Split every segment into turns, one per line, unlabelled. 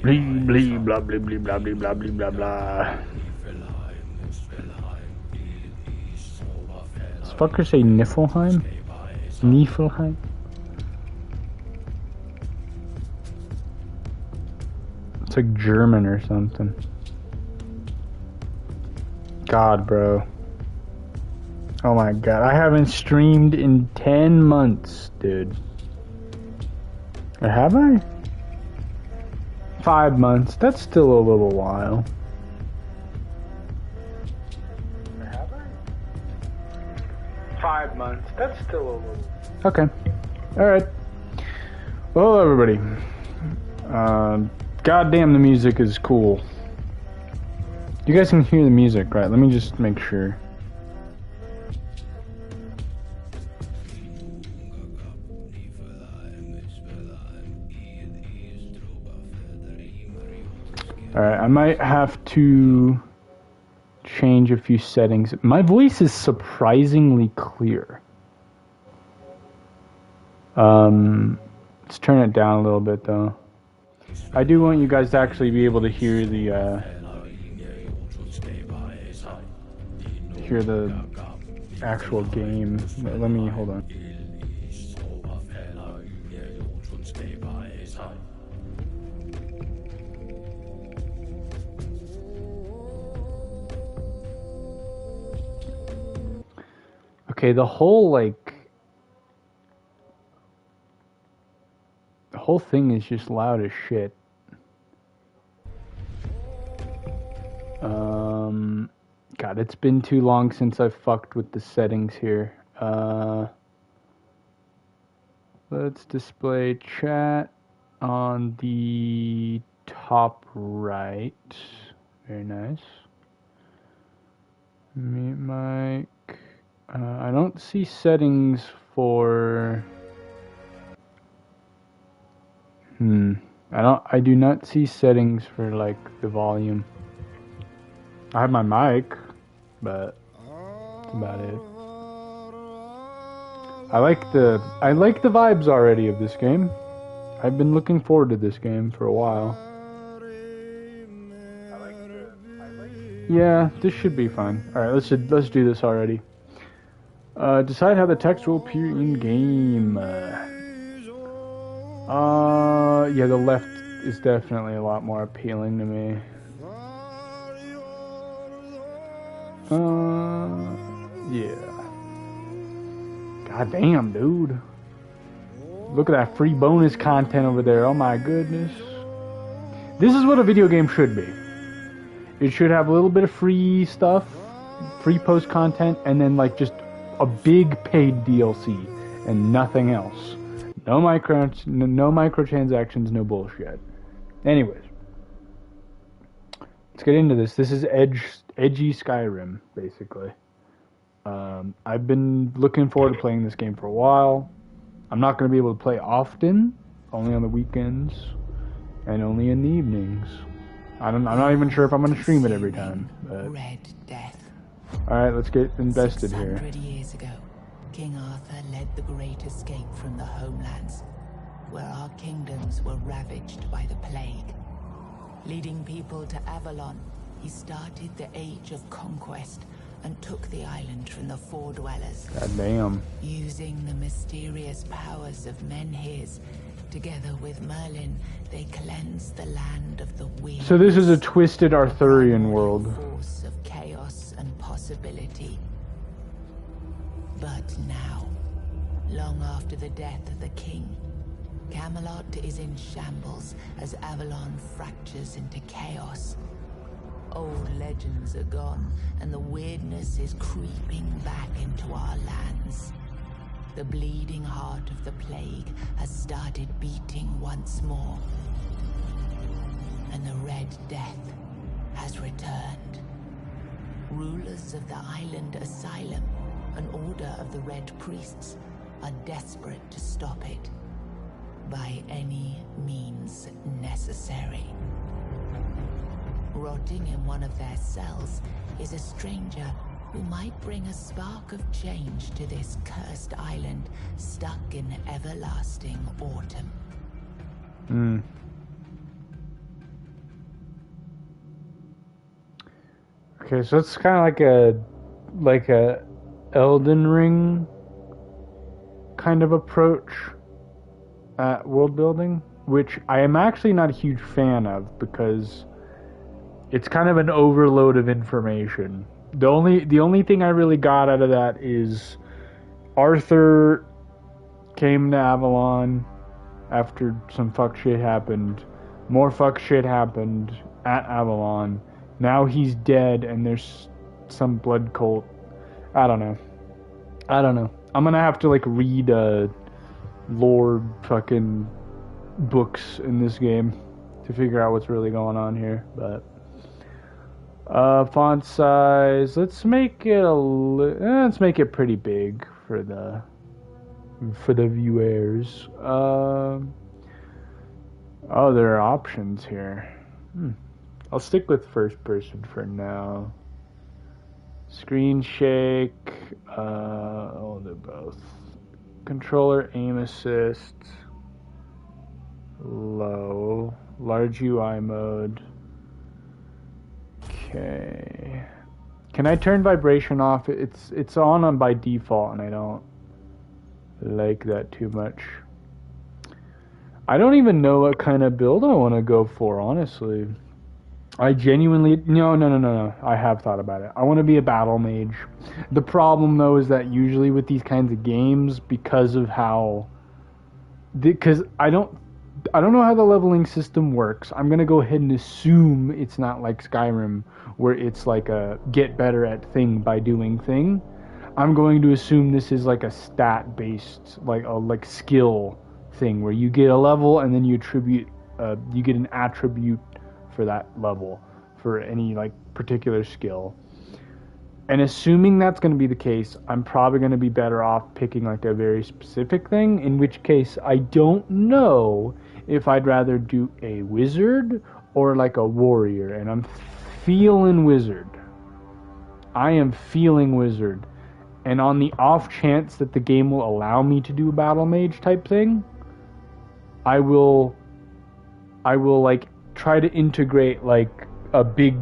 Blee, blee, blah, blah, blah, blah, blah, blah, blah, blah, blah. Does fucker say Niflheim? Niflheim? It's like German or something. God, bro. Oh my god. I haven't streamed in 10 months, dude. Or have I? 5 months. That's still a little while. Or have I? 5 months. That's still a little. Okay. Alright. Well, everybody. Goddamn, the music is cool. You guys can hear the music, right? Let me just make sure. Alright, I might have to change a few settings. My voice is surprisingly clear. Let's turn it down a little bit though. I do want you guys to actually be able to hear the actual game. Let me hold on. Okay, the whole thing is just loud as shit. God, it's been too long since I've fucked with the settings here. Let's display chat on the top right. Very nice. Mute mic. I don't see settings for... I do not see settings for like the volume. I have my mic, but that's about it. I like the vibes already of this game. I've been looking forward to this game for a while. Yeah, this should be fine. Alright, let's do this already. Decide how the text will appear in game. Yeah, the left is definitely a lot more appealing to me. Yeah. God damn, dude. Look at that free bonus content over there. Oh my goodness. This is what a video game should be. It should have a little bit of free stuff, free post content, and then like just a big paid DLC and nothing else. No microtransactions, no bullshit. Anyways, let's get into this. This is edgy Skyrim, basically. I've been looking forward to playing this game for a while. I'm not going to be able to play often, only on the weekends, and only in the evenings. I'm not even sure if I'm going to stream it every time. But...
Red Death.
Alright, let's get invested here.
600 years ago, King Arthur led the great escape from the homelands, where our kingdoms were ravaged by the plague. Leading people to Avalon, he started the age of conquest and took the island from the Four Dwellers.
God damn.
Using the mysterious powers of Menhirs, together with Merlin, they cleansed the land of the weird.
So this is a twisted Arthurian world.
Force of chaos and possibility. But now, long after the death of the king, Camelot is in shambles as Avalon fractures into chaos. Old legends are gone, and the weirdness is creeping back into our lands. The bleeding heart of the plague has started beating once more. And the Red Death has returned. Rulers of the island Asylum, an order of the Red Priests, are desperate to stop it. By any means necessary. Rotting in one of their cells is a stranger who might bring a spark of change to this cursed island stuck in everlasting autumn.
Okay, so it's kind of like a Elden Ring kind of approach at world building, which I am actually not a huge fan of because it's kind of an overload of information. The only thing I really got out of that is Arthur came to Avalon after some fuck shit happened. More fuck shit happened at Avalon. Now he's dead and there's some blood cult. I don't know. I'm gonna have to like read lore fucking books in this game to figure out what's really going on here. But font size, let's make it pretty big for the viewers. Oh, there are options here. I'll stick with first person for now. Screen shake. I'll do both. Controller aim assist. Low. Large UI mode. Okay. Can I turn vibration off? It's on by default, and I don't like that too much. I don't even know what kind of build I want to go for, honestly. I genuinely... No. I have thought about it. I want to be a battle mage. The problem, though, is that usually with these kinds of games, because of how... Because I don't know how the leveling system works. I'm going to go ahead and assume it's not like Skyrim, where it's like a get better at thing by doing thing. I'm going to assume this is like a stat-based, like skill thing, where you get a level and then you get an attribute for that level for any like particular skill. And assuming that's going to be the case, I'm probably going to be better off picking like a very specific thing, in which case I don't know if I'd rather do a wizard or like a warrior, and I'm feeling wizard. I am feeling wizard. And on the off chance that the game will allow me to do a battle mage type thing, I will like try to integrate like a big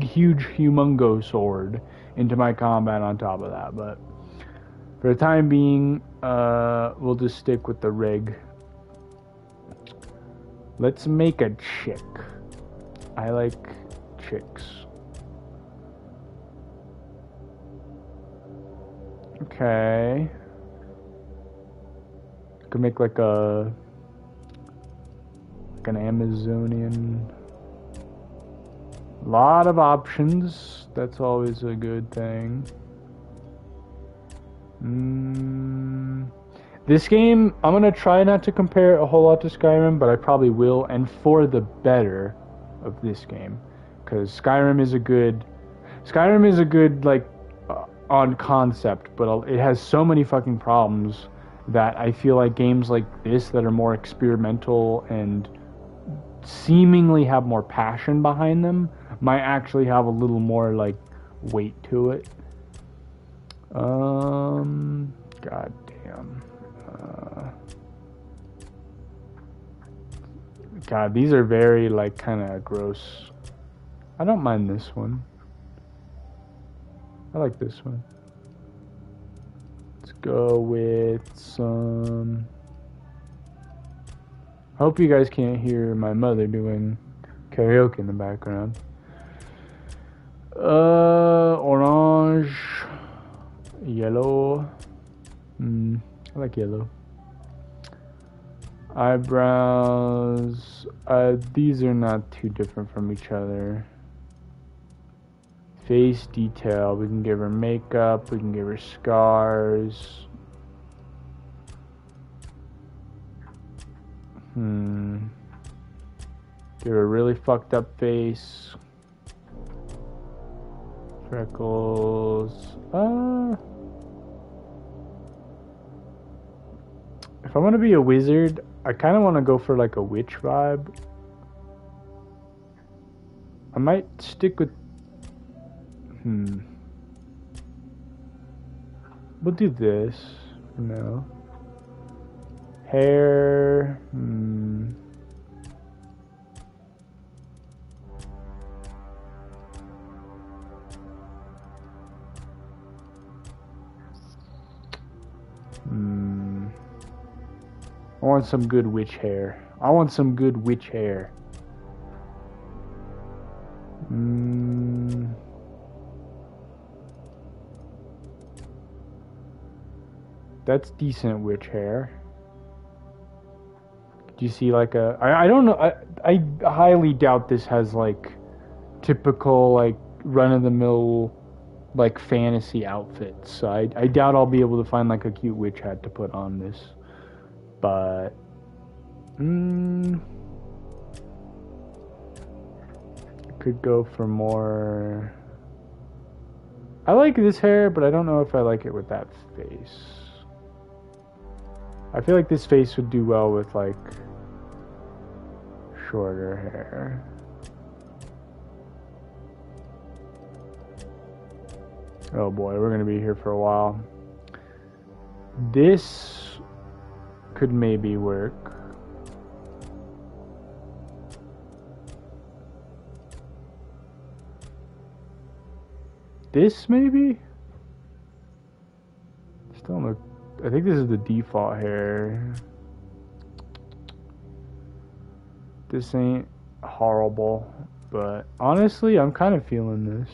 huge humongo sword into my combat on top of that. But for the time being, we'll just stick with the rig. Let's make a chick. I like chicks. Okay. Could make like an Amazonian. Lot of options. That's always a good thing. This game, I'm gonna try not to compare a whole lot to Skyrim, but I probably will, and for the better of this game, because Skyrim is a good like on concept, but it has so many fucking problems that I feel like games like this that are more experimental and seemingly have more passion behind them might actually have a little more like weight to it. God damn. God, these are very like kind of gross. I don't mind this one. I like this one. Let's go with some... I hope you guys can't hear my mother doing karaoke in the background. Orange, yellow. I like yellow. Eyebrows. These are not too different from each other. Face detail. We can give her makeup. We can give her scars. Give her a really fucked up face. Freckles. If I want to be a wizard, I kind of want to go for like a witch vibe. I might stick with... We'll do this for now. Hair... want some good witch hair. I want some good witch hair. That's decent witch hair. Do you see like a... I don't know. I highly doubt this has like typical like run-of-the-mill like fantasy outfits. So I doubt I'll be able to find like a cute witch hat to put on this. But could go for more. I like this hair, but I don't know if I like it with that face. I feel like this face would do well with like shorter hair. Oh boy, we're gonna be here for a while. This could maybe work. This maybe? Still look. I think this is the default hair. This ain't horrible, but honestly, I'm kind of feeling this.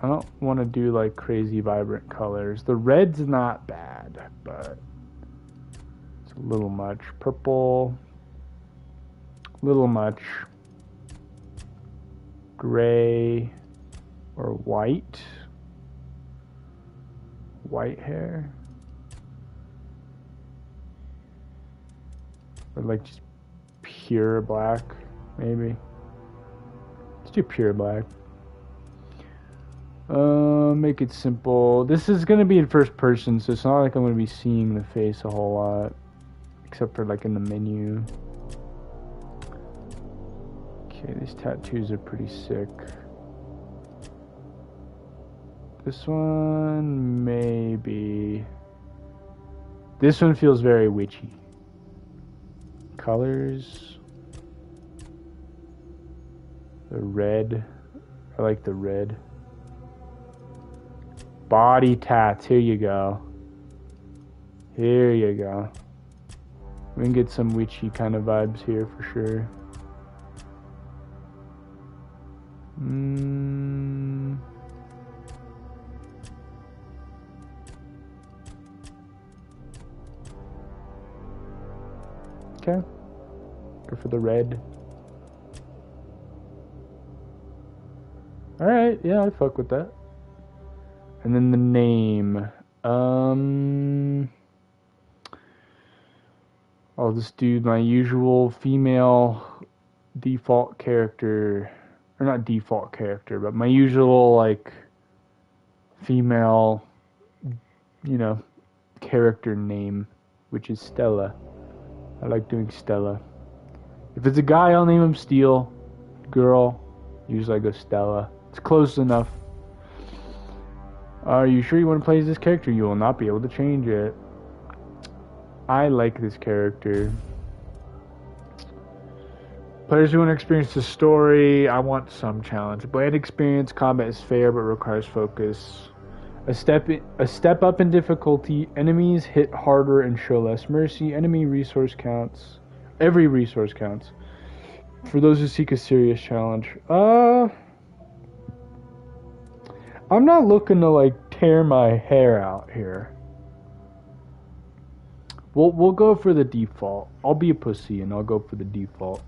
I don't want to do like crazy vibrant colors. The red's not bad, but it's a little much. Purple, little much. Gray or white. White hair. Or like just pure black, maybe. Let's do pure black. Make it simple. This is gonna be in first person, so it's not like I'm gonna be seeing the face a whole lot, except for like in the menu. Okay, these tattoos are pretty sick. This one, maybe. This one feels very witchy. Colors. The red. I like the red. Body tats. Here you go. Here you go. We can get some witchy kind of vibes here for sure. Okay. Go for the red. Alright, yeah, I fuck with that. And then the name. I'll just do my usual female default character. Or not default character, but my usual, like, female, you know, character name, which is Stella. I like doing Stella. If it's a guy, I'll name him Steel. Girl, usually I go Stella. It's close enough. Are you sure you want to play as this character? You will not be able to change it. I like this character. Players who want to experience the story, I want some challenge. Bland experience, combat is fair but requires focus. A step up in difficulty, enemies hit harder and show less mercy. Enemy resource counts. Every resource counts. For those who seek a serious challenge. I'm not looking to like tear my hair out here. We'll go for the default. I'll be a pussy and I'll go for the default.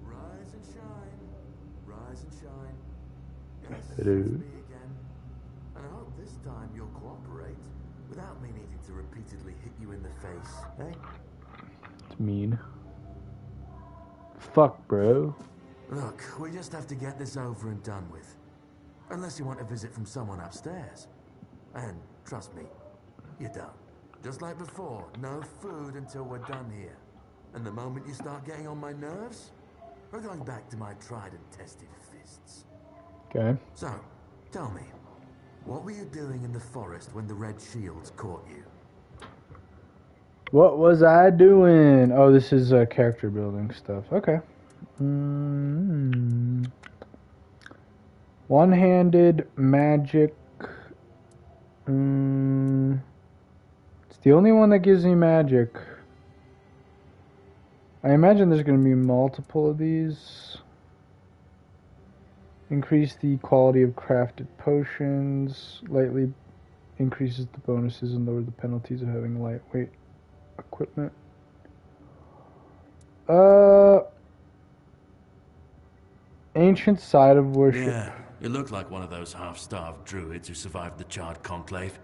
Rise and shine. Rise and shine. Yes,
Hello.
it's me again. And I hope this time you'll cooperate without me needing to repeatedly hit you in the face, eh?
It's mean. Fuck, bro.
Look, we just have to get this over and done with. Unless you want a visit from someone upstairs. And trust me, you don't. Just like before, no food until we're done here. And the moment you start getting on my nerves, we're going back to my tried and tested fists.
Okay.
So, tell me, what were you doing in the forest when the red shields caught you?
What was I doing? Oh, this is character building stuff. Okay. One-handed magic. It's the only one that gives me magic. I imagine there's going to be multiple of these. Increase the quality of crafted potions. Lightly increases the bonuses and lower the penalties of having lightweight equipment. Ancient site of worship.
Yeah, you look like one of those half-starved druids who survived the Charred Conclave.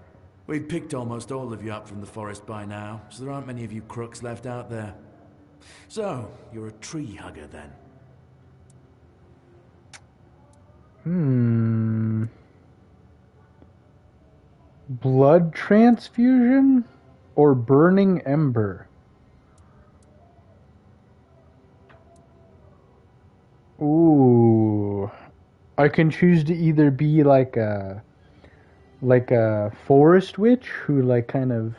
We've picked almost all of you up from the forest by now, so there aren't many of you crooks left out there. So, you're a tree hugger then?
Blood transfusion or burning ember? Ooh. I can choose to either be like a forest witch who like kind of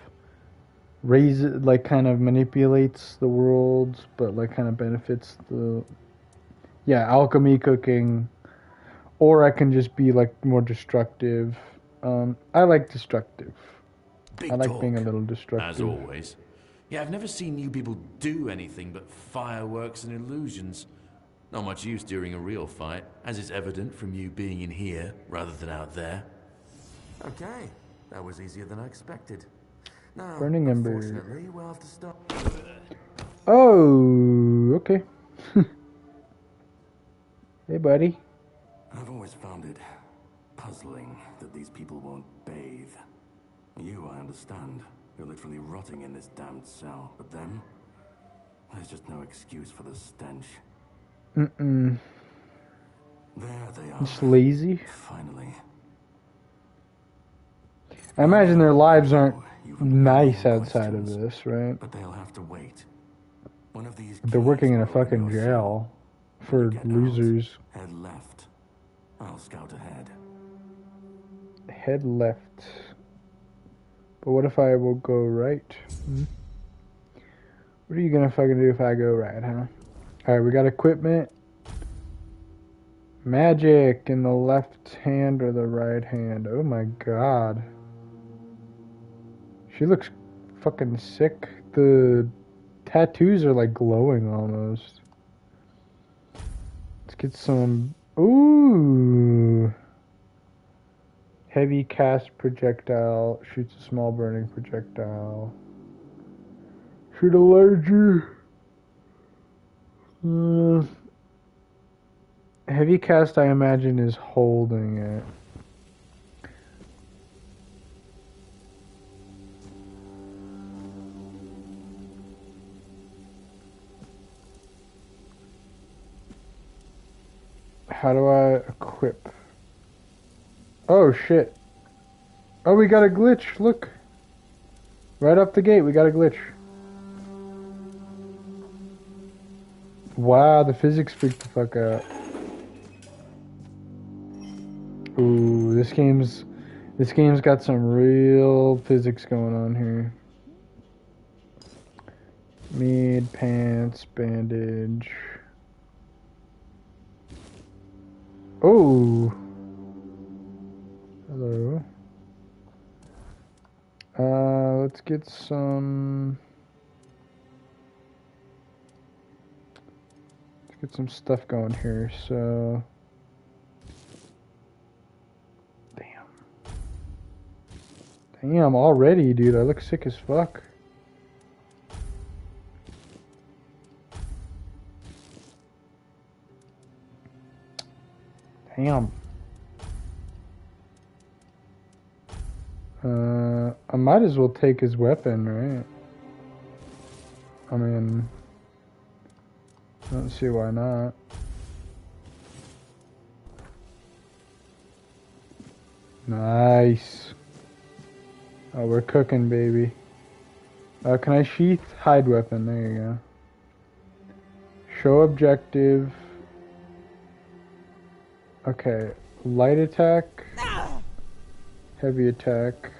manipulates the world, but like kind of benefits the alchemy, cooking, or I can just be like more destructive. I like destructive.
Big
I like
talk,
being a little destructive.
as always. Yeah, I've never seen you people do anything but fireworks and illusions. Not much use during a real fight, as is evident from you being in here rather than out there. Okay, that was easier than I expected. Now,
Burning ember.
unfortunately, we'll have to stop.
Oh, okay. Hey, buddy.
I've always found it puzzling that these people won't bathe. You, I understand. You're literally rotting in this damned cell. But them? There's just no excuse for the stench. There they are.
Just lazy.
Finally.
I imagine their lives aren't nice outside of this, right?
But they'll have to wait. One of these
They're working in a
keys will open
fucking
your
jail
cell.
for
Get out.
losers.
Head left. I'll scout ahead.
Head left. But what if I will go right? What are you gonna fucking do if I go right, huh? Alright, we got equipment. Magic in the left hand or the right hand. Oh my god. She looks fucking sick. The tattoos are like glowing almost. Let's get some... Ooh! Heavy cast projectile. Shoots a small burning projectile. Shoot a larger... heavy cast, I imagine, is holding it. How do I equip? Oh shit. Oh, we got a glitch, look. Right up the gate, we got a glitch. Wow, the physics freaked the fuck out. Ooh, this game's got some real physics going on here. Mead, pants, bandage. Oh. Hello. Let's get some stuff going here. So damn already, dude. I look sick as fuck. Damn. I might as well take his weapon, right? I mean, I don't see why not. Nice. Oh, we're cooking, baby. Can I sheath? Hide weapon. There you go. Show objective. Okay. Light attack. Heavy attack.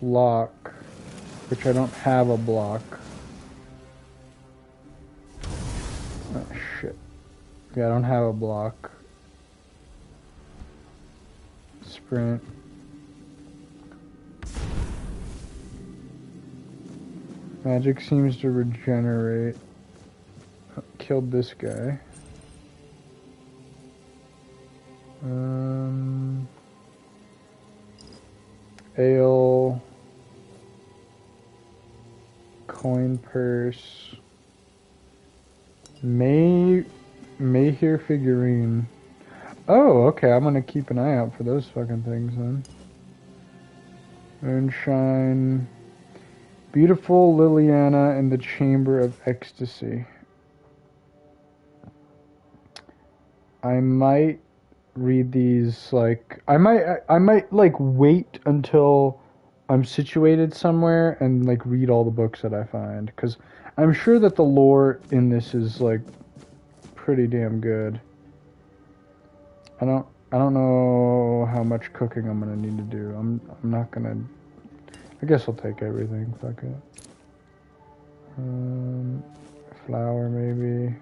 Block. Which I don't have a block. Oh, shit. Yeah, I don't have a block. Sprint. Magic seems to regenerate. Killed this guy. Ale. Coin purse. Mayhear figurine. Oh, okay, I'm gonna keep an eye out for those fucking things then. Moonshine. Beautiful Liliana in the Chamber of Ecstasy. I might read these, like, I might like wait until I'm situated somewhere and like read all the books that I find, because I'm sure that the lore in this is like pretty damn good. I don't know how much cooking I'm gonna need to do. I'm not gonna. I guess I'll take everything. Fuck it. Flour maybe.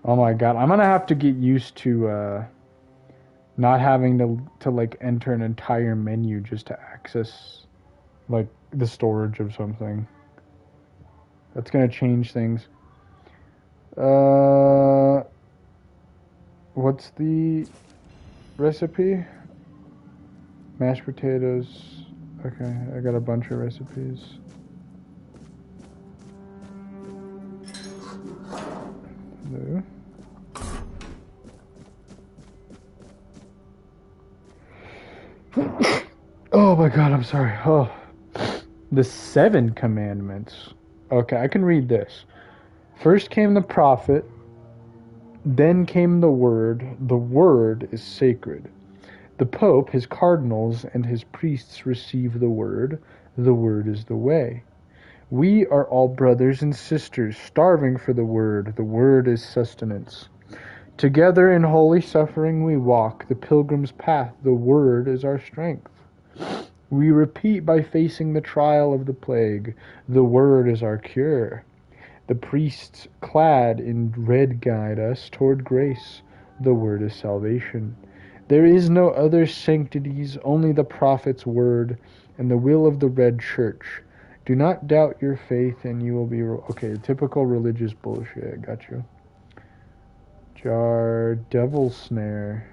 Oh my god, I'm gonna have to get used to not having to like enter an entire menu just to access like the storage of something. That's gonna change things. What's the recipe? Mashed potatoes. Okay, I got a bunch of recipes. Hello. Oh my god, I'm sorry. Oh. The 7 commandments. Okay, I can read this. First came the prophet, then came the word. The word is sacred. The Pope, his cardinals, and his priests receive the word. The word is the way. We are all brothers and sisters, starving for the word. The word is sustenance. Together in holy suffering we walk, the pilgrim's path. The word is our strength. We repeat by facing the trial of the plague. The word is our cure. The priests clad in red guide us toward grace. The word is salvation. There is no other sanctities, only the prophet's word and the will of the red church. Do not doubt your faith and you will be... Okay, typical religious bullshit. Got you. Jar, devil snare.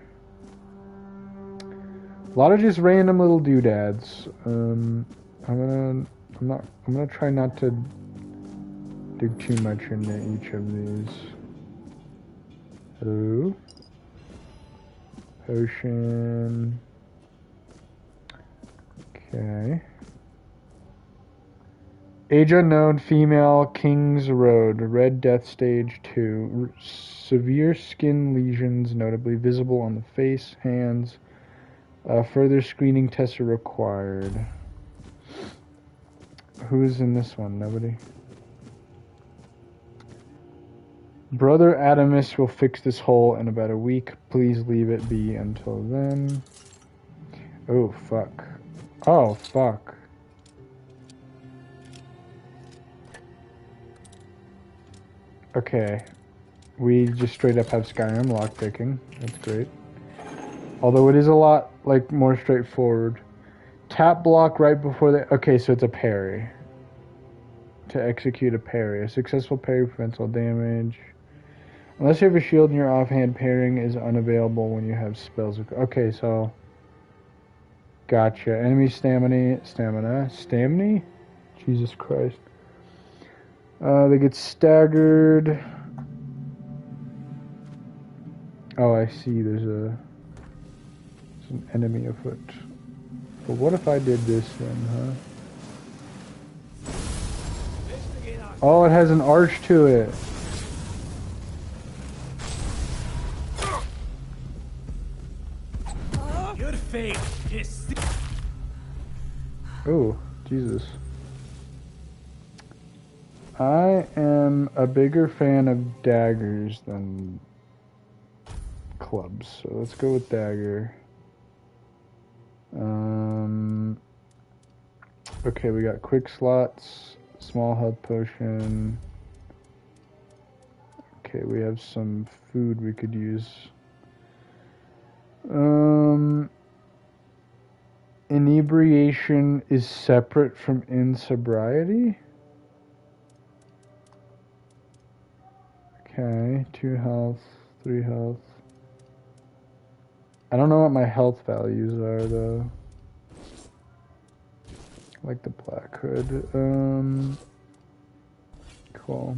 A lot of just random little doodads. I'm gonna try not to dig too much into each of these. Hello. Potion. Okay. Age unknown, female, King's Road, Red Death Stage 2. Severe skin lesions, notably visible on the face, hands. Further screening tests are required. Who's in this one? Nobody? Brother Adamus will fix this hole in about a week. Please leave it be until then. Oh, fuck. Oh, fuck. Okay. We just straight up have Skyrim lockpicking. That's great. Although it is a lot, like, more straightforward. Tap block right before the... Okay, so it's a parry. To execute a parry. A successful parry prevents all damage. Unless you have a shield in your offhand, parrying is unavailable when you have spells. Okay, so... Gotcha. Enemy stamina. Jesus Christ. They get staggered. Oh, I see. There's an enemy afoot. But what if I did this then, huh? Oh, it has an arch to it.
Good fate is...
Oh, Jesus. I am a bigger fan of daggers than clubs, so let's go with dagger. Okay, we got quick slots, small health potion. Okay, we have some food we could use. Inebriation is separate from insobriety? Okay, 2 health, 3 health. I don't know what my health values are, though. Like the Black Hood. Cool.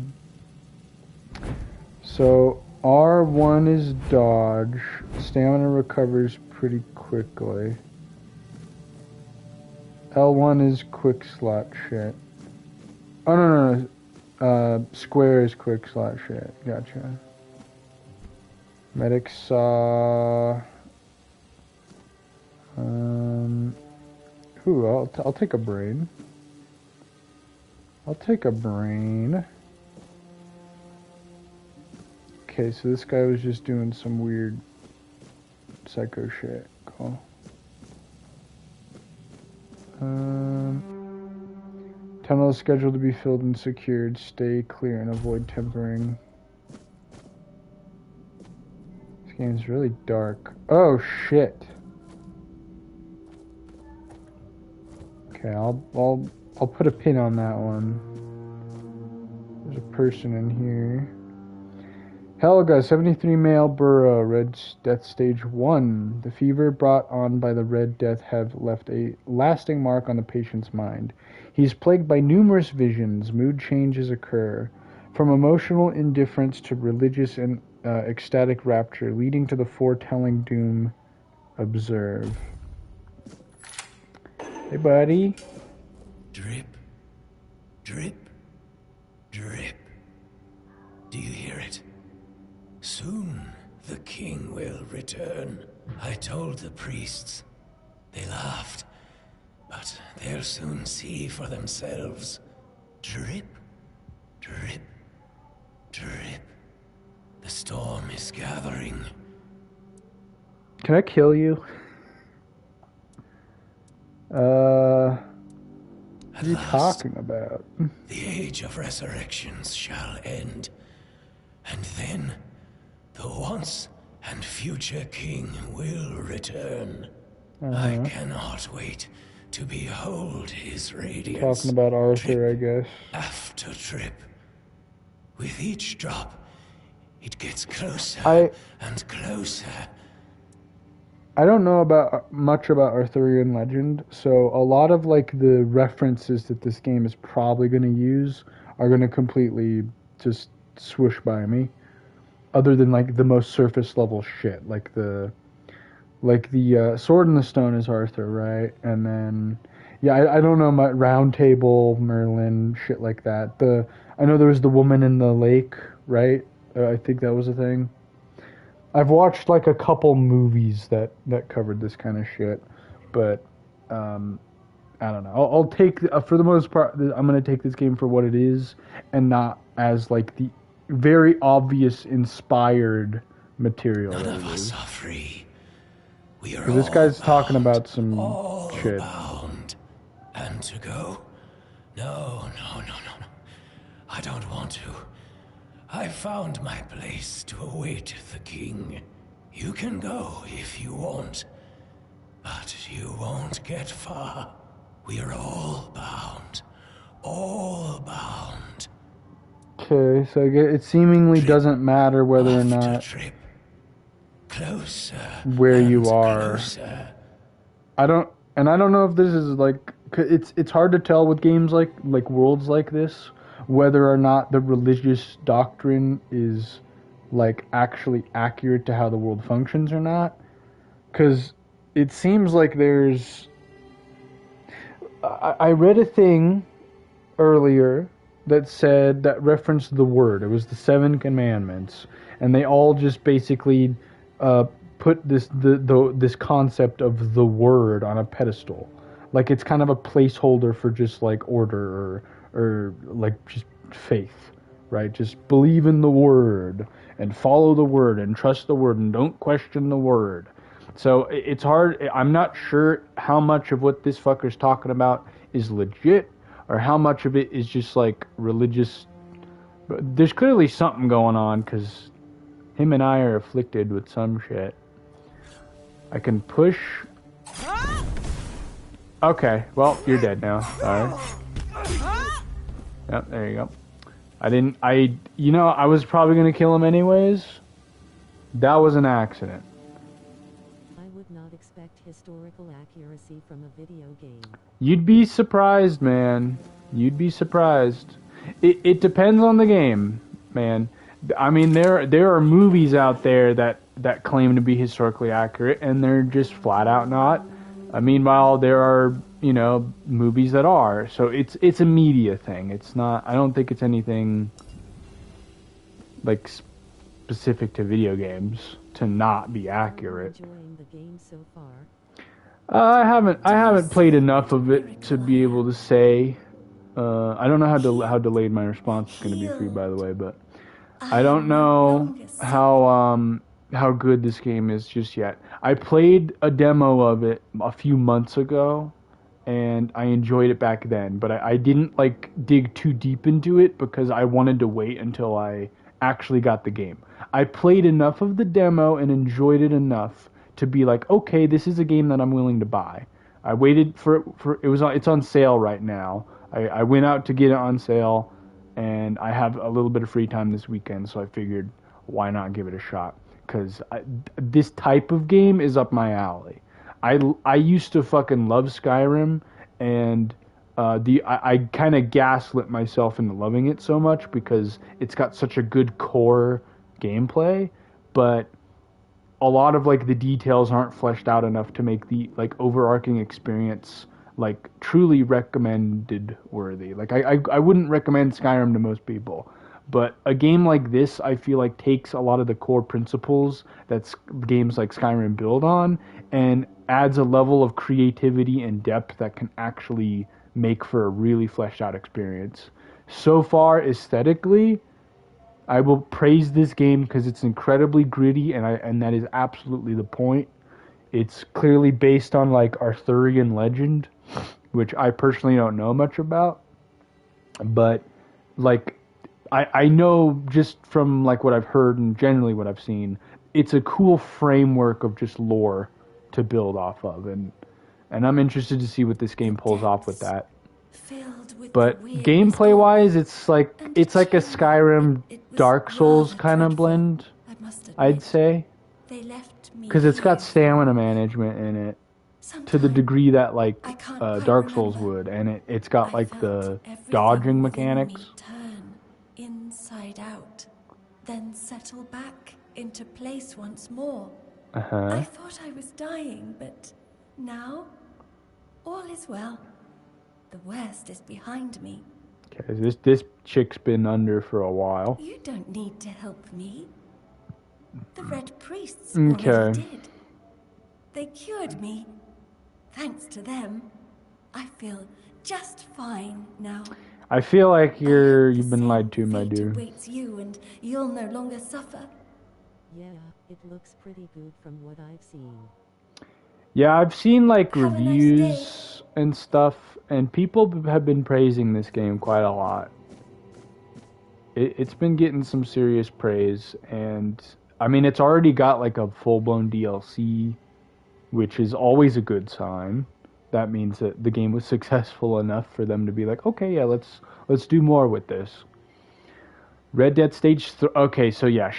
So, R1 is dodge. Stamina recovers pretty quickly. L1 is quick slot shit. Oh, no. Square is quick slot shit. Gotcha. Medic saw. Ooh, I'll take a brain. I'll take a brain. Okay, so this guy was just doing some weird psycho shit. Cool. Tunnel is scheduled to be filled and secured. Stay clear and avoid tempering. This game's really dark. Oh shit. Okay, I'll put a pin on that one. There's a person in here. Helga, 73 male Burrow, Red Death Stage 1. The fever brought on by the Red Death have left a lasting mark on the patient's mind. He is plagued by numerous visions. Mood changes occur, from emotional indifference to religious and ecstatic rapture, leading to the foretelling doom. Observe. Hey, buddy.
Drip, drip, drip. Do you hear it? Soon the king will return. I told the priests. They laughed. But they'll soon see for themselves. Drip, drip, drip. The storm is gathering.
Can I kill you? What are you talking about?
The age of resurrections shall end. And then the once and future king will return. I cannot wait to behold his radiance.
Talking about Arthur, I guess.
After trip. With each drop, it gets closer and closer.
I don't know much about Arthurian legend, so a lot of like the references that this game is probably going to use are going to completely just swoosh by me. Other than like the most surface level shit, like the Sword in the Stone is Arthur, right? And then, yeah, I don't know about Round Table, Merlin, shit like that. I know there was the woman in the lake, right? I think that was a thing. I've watched like a couple movies that covered this kind of shit, but I don't know. I'll take for the most part. I'm gonna take this game for what it is, and not as like the very obvious inspired material.
None of us are free. We are
this guy's talking about some shit.
Bound. And to go? No. I don't want to. I found my place to await the king. You can go if you want, but you won't get far. We are all bound. All bound.
Okay, so it seemingly doesn't matter whether or not
closer
where you are.
Closer.
I don't know if this is like it's hard to tell with games like worlds like this whether or not the religious doctrine is like actually accurate to how the world functions or not, because it seems like there's I read a thing earlier that referenced the word. It was the 7 commandments, and they all just basically put this concept of the word on a pedestal, like it's kind of a placeholder for just like order or like just faith, right? Just believe in the word and follow the word and trust the word and don't question the word. So it's hard. I'm not sure how much of what this fucker's talking about is legit or how much of it is just like religious But there's clearly something going on, because him and I are afflicted with some shit. I can push... Okay, well, you're dead now. Sorry. Yep, there you go. You know, I was probably gonna kill him anyways. That was an accident.
I would not expect historical accuracy from a video game.
You'd be surprised, man. You'd be surprised. It depends on the game, man. I mean, there are movies out there that claim to be historically accurate, and they're just flat out not. Meanwhile, there are, you know, movies that are. So it's a media thing. It's not. I don't think it's anything like specific to video games to not be accurate.
Enjoying the game so far?
I haven't played enough of it to be able to say. I don't know how delayed my response is going to be for you, by the way, but I don't know how good this game is just yet. I played a demo of it a few months ago, and I enjoyed it back then, but I didn't like dig too deep into it because I wanted to wait until I actually got the game. I played enough of the demo and enjoyed it enough to be like, okay, this is a game that I'm willing to buy. I waited for it's on sale right now. I went out to get it on sale, and I have a little bit of free time this weekend, so I figured, why not give it a shot? Because this type of game is up my alley. I used to fucking love Skyrim, and I kind of gaslit myself into loving it so much because it's got such a good core gameplay, but a lot of like the details aren't fleshed out enough to make the like overarching experience like truly recommended worthy. Like I wouldn't recommend Skyrim to most people, but a game like this I feel like takes a lot of the core principles that games like Skyrim build on and adds a level of creativity and depth that can actually make for a really fleshed out experience. So far, aesthetically, I will praise this game because it's incredibly gritty, and that is absolutely the point. It's clearly based on like Arthurian legend, which I personally don't know much about, but like I know just from like what I've heard and generally what I've seen, it's a cool framework of just lore to build off of, and I'm interested to see what this game pulls off with that. But gameplay wise, it's like a Skyrim Dark Souls kind of blend, I'd say, because it's got stamina management in it to the degree that like Dark Souls would, and it's got like the dodging mechanics.
Turn inside out, then settle back into place once more. I thought I was dying, but now all is well. The worst is behind me.
Okay, this chick's been under for a while.
You don't need to help me. The Red Priests already did. They cured me. Thanks to them, I feel just fine now.
I feel like you've been lied to, my dude.
Awaits you, and you'll no longer suffer.
Yeah, it looks pretty good from what I've seen.
Yeah, I've seen like reviews and stuff, and people have been praising this game quite a lot. It's been getting some serious praise, and I mean, it's already got like a full-blown DLC, which is always a good sign. That means that the game was successful enough for them to be like, okay, yeah, let's do more with this. Red Dead Stage 3. Okay, so yeah,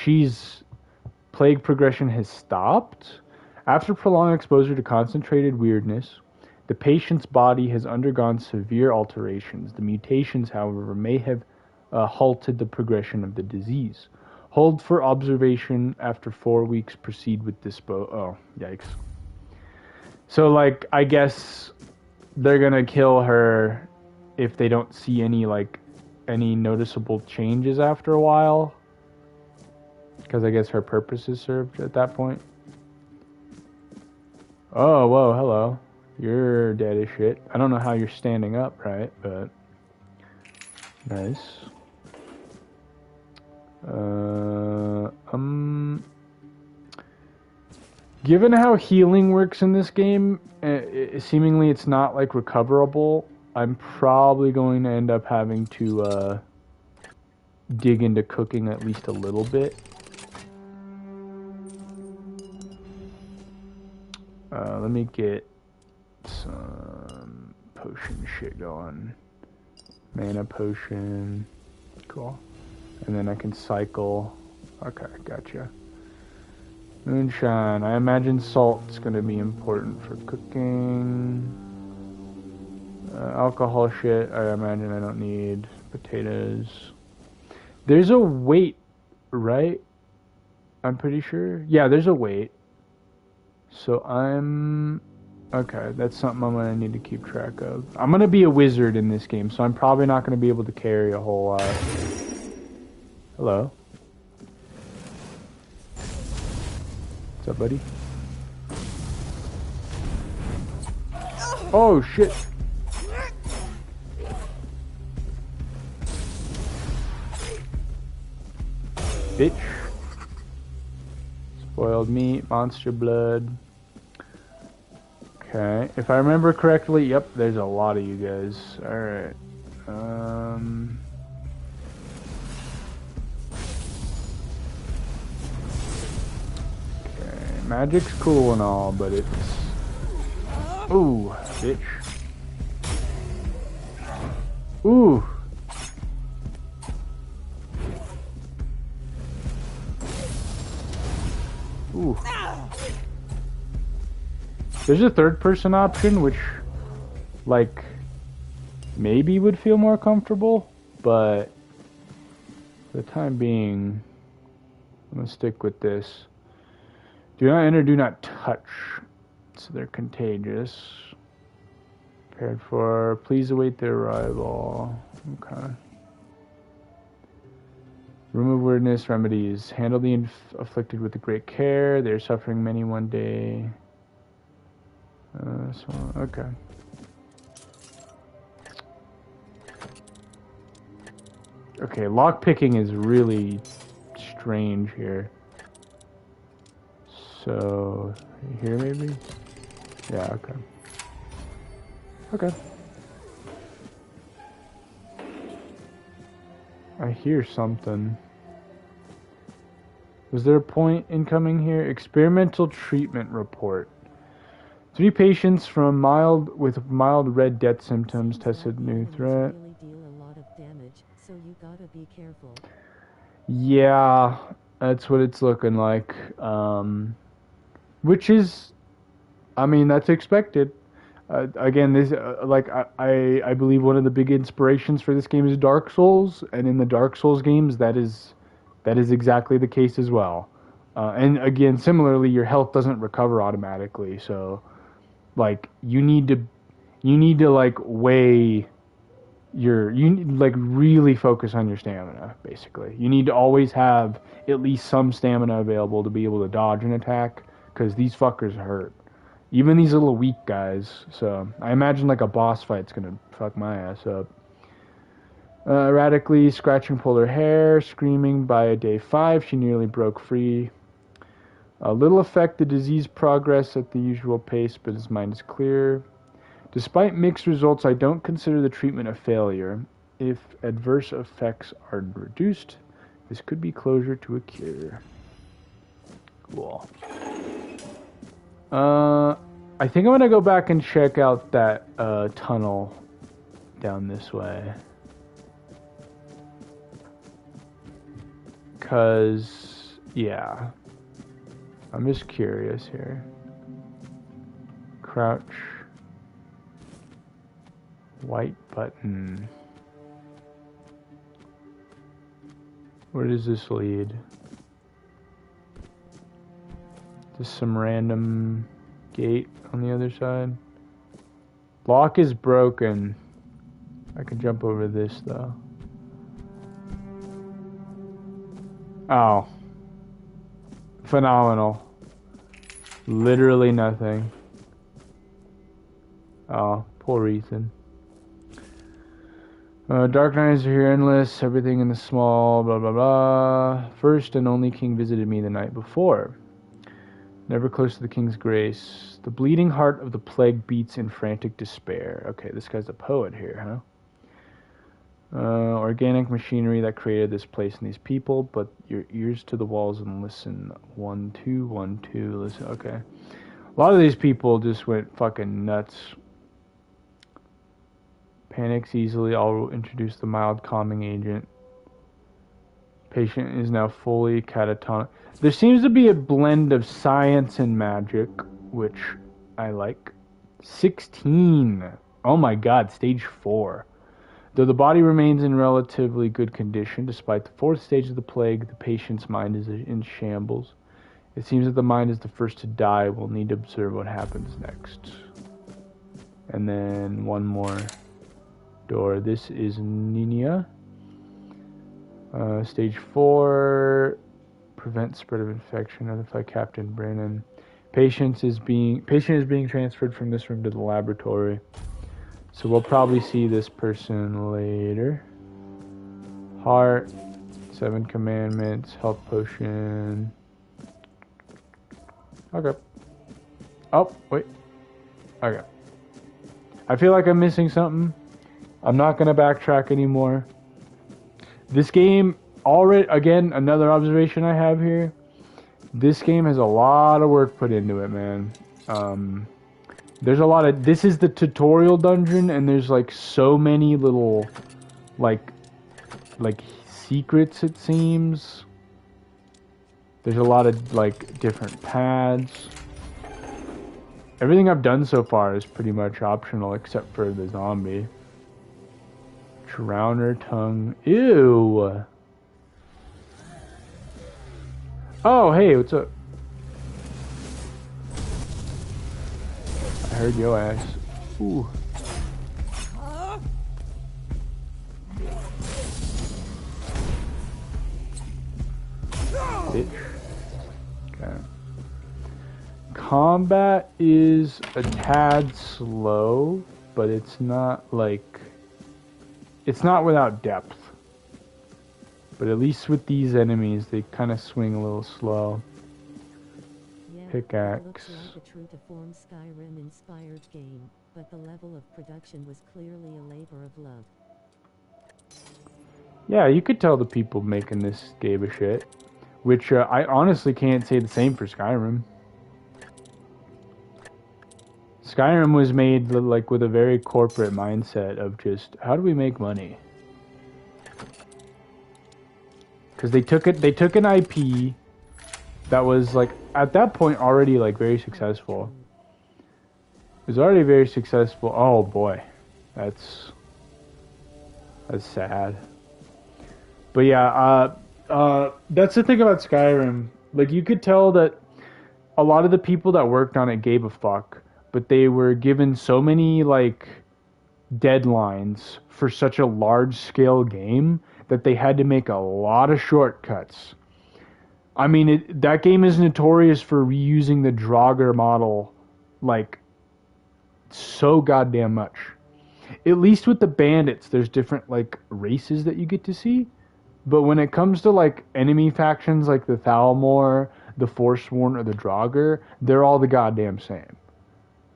plague progression has stopped. After prolonged exposure to concentrated weirdness, the patient's body has undergone severe alterations. The mutations, however, may have halted the progression of the disease. Hold for observation after 4 weeks. Proceed with Oh, yikes. So, like, I guess they're gonna kill her if they don't see any noticeable changes after a while. Because I guess her purpose is served at that point. Oh, whoa, hello. You're dead as shit. I don't know how you're standing up, right? But nice. Given how healing works in this game, seemingly it's not like recoverable. I'm probably going to end up having to dig into cooking at least a little bit. Let me get some potion shit going. Mana potion. Cool. And then I can cycle. Okay, gotcha. Moonshine. I imagine salt's going to be important for cooking. Alcohol shit. I imagine I don't need. Potatoes. There's a weight, right? I'm pretty sure. Yeah, there's a weight. So I'm... Okay, that's something I'm going to need to keep track of. I'm going to be a wizard in this game, so I'm probably not going to be able to carry a whole lot. Hello. What's up, buddy? Oh, shit. Bitch. Spoiled meat, monster blood. Okay, if I remember correctly, yep, there's a lot of you guys. Alright. Okay, magic's cool and all, but it's... Ooh, bitch. Ooh. Ooh. There's a third-person option, which, like, maybe would feel more comfortable, but for the time being, I'm gonna stick with this. Do not enter, do not touch. So they're contagious. Prepared for, please await their arrival. Okay. Remove weirdness remedies. Handle the afflicted with great care. They're suffering many one day. Okay. Okay, lockpicking is really strange here. So, here maybe? Yeah, okay. Okay. I hear something. Was there a point incoming here? Experimental treatment report. 3 patients with mild red death symptoms tested new threat.
Really deal a lot of damage, so you gotta be careful.
Yeah, that's what it's looking like. Which is, I mean, that's expected. Again, this I believe one of the big inspirations for this game is Dark Souls, and in the Dark Souls games, that is exactly the case as well. And again, similarly, your health doesn't recover automatically, so like you need to like weigh really focus on your stamina. Basically, you need to always have at least some stamina available to be able to dodge an attack, because these fuckers hurt. Even these little weak guys. So I imagine like a boss fight's gonna fuck my ass up. Erratically scratching, pulled her hair, screaming. By day 5, she nearly broke free. A little affect the disease progress at the usual pace, but his mind is clear. Despite mixed results, I don't consider the treatment a failure. If adverse effects are reduced, this could be closer to a cure. Cool. I think I'm gonna go back and check out that tunnel down this way. 'Cause, yeah. I'm just curious here. Crouch. White button. Where does this lead? Just some random gate on the other side. Lock is broken. I can jump over this though. Oh. Phenomenal. Literally nothing. Oh, poor Ethan. Dark nights are here endless, everything in the small, blah blah blah. First and only king visited me the night before. Never close to the king's grace. The bleeding heart of the plague beats in frantic despair. Okay, this guy's a poet here, huh? Organic machinery that created this place and these people, but your ears to the walls and listen. 1, 2, 1, 2, listen. Okay. A lot of these people just went fucking nuts. Panics easily. I'll introduce the mild calming agent. Patient is now fully catatonic. There seems to be a blend of science and magic, which I like. 16. Oh my god, stage 4. Though the body remains in relatively good condition, despite the 4th stage of the plague, the patient's mind is in shambles. It seems that the mind is the first to die. We'll need to observe what happens next. And then one more door. This is Nina. Stage 4. Prevent spread of infection. Notify Captain Brennan. Patient is being transferred from this room to the laboratory. So we'll probably see this person later. Heart, 7 commandments, health potion. Okay. Oh, wait. Okay. I feel like I'm missing something. I'm not going to backtrack anymore. This game, already, again, another observation I have here. This game has a lot of work put into it, man. There's a lot of... This is the tutorial dungeon, and there's, like, so many little, like secrets, it seems. There's a lot of, like, different paths. Everything I've done so far is pretty much optional, except for the zombie. Drowner tongue. Ew! Oh, hey, what's up? I heard your ass. Ooh. Bitch. Okay. Combat is a tad slow, but it's not like... It's not without depth. But at least with these enemies, they kind of swing a little slow.
Yeah,
Pickaxe.
it looks like a true-to-form Skyrim-inspired game, but the level of production was clearly a labor of love.
Yeah, you could tell the people making this gave a shit. Which, I honestly can't say the same for Skyrim. Skyrim was made, like, with a very corporate mindset of just, how do we make money? Because they took an IP that was, like, at that point already, like, very successful. It was already very successful. Oh, boy. That's sad. But yeah, that's the thing about Skyrim. Like, you could tell that a lot of the people that worked on it gave a fuck, but they were given so many, like, deadlines for such a large-scale game that they had to make a lot of shortcuts. I mean, that game is notorious for reusing the Draugr model, like, so goddamn much. At least with the bandits, there's different, like, races that you get to see. But when it comes to, like, enemy factions like the Thalmor, the Forsworn, or the Draugr, they're all the goddamn same.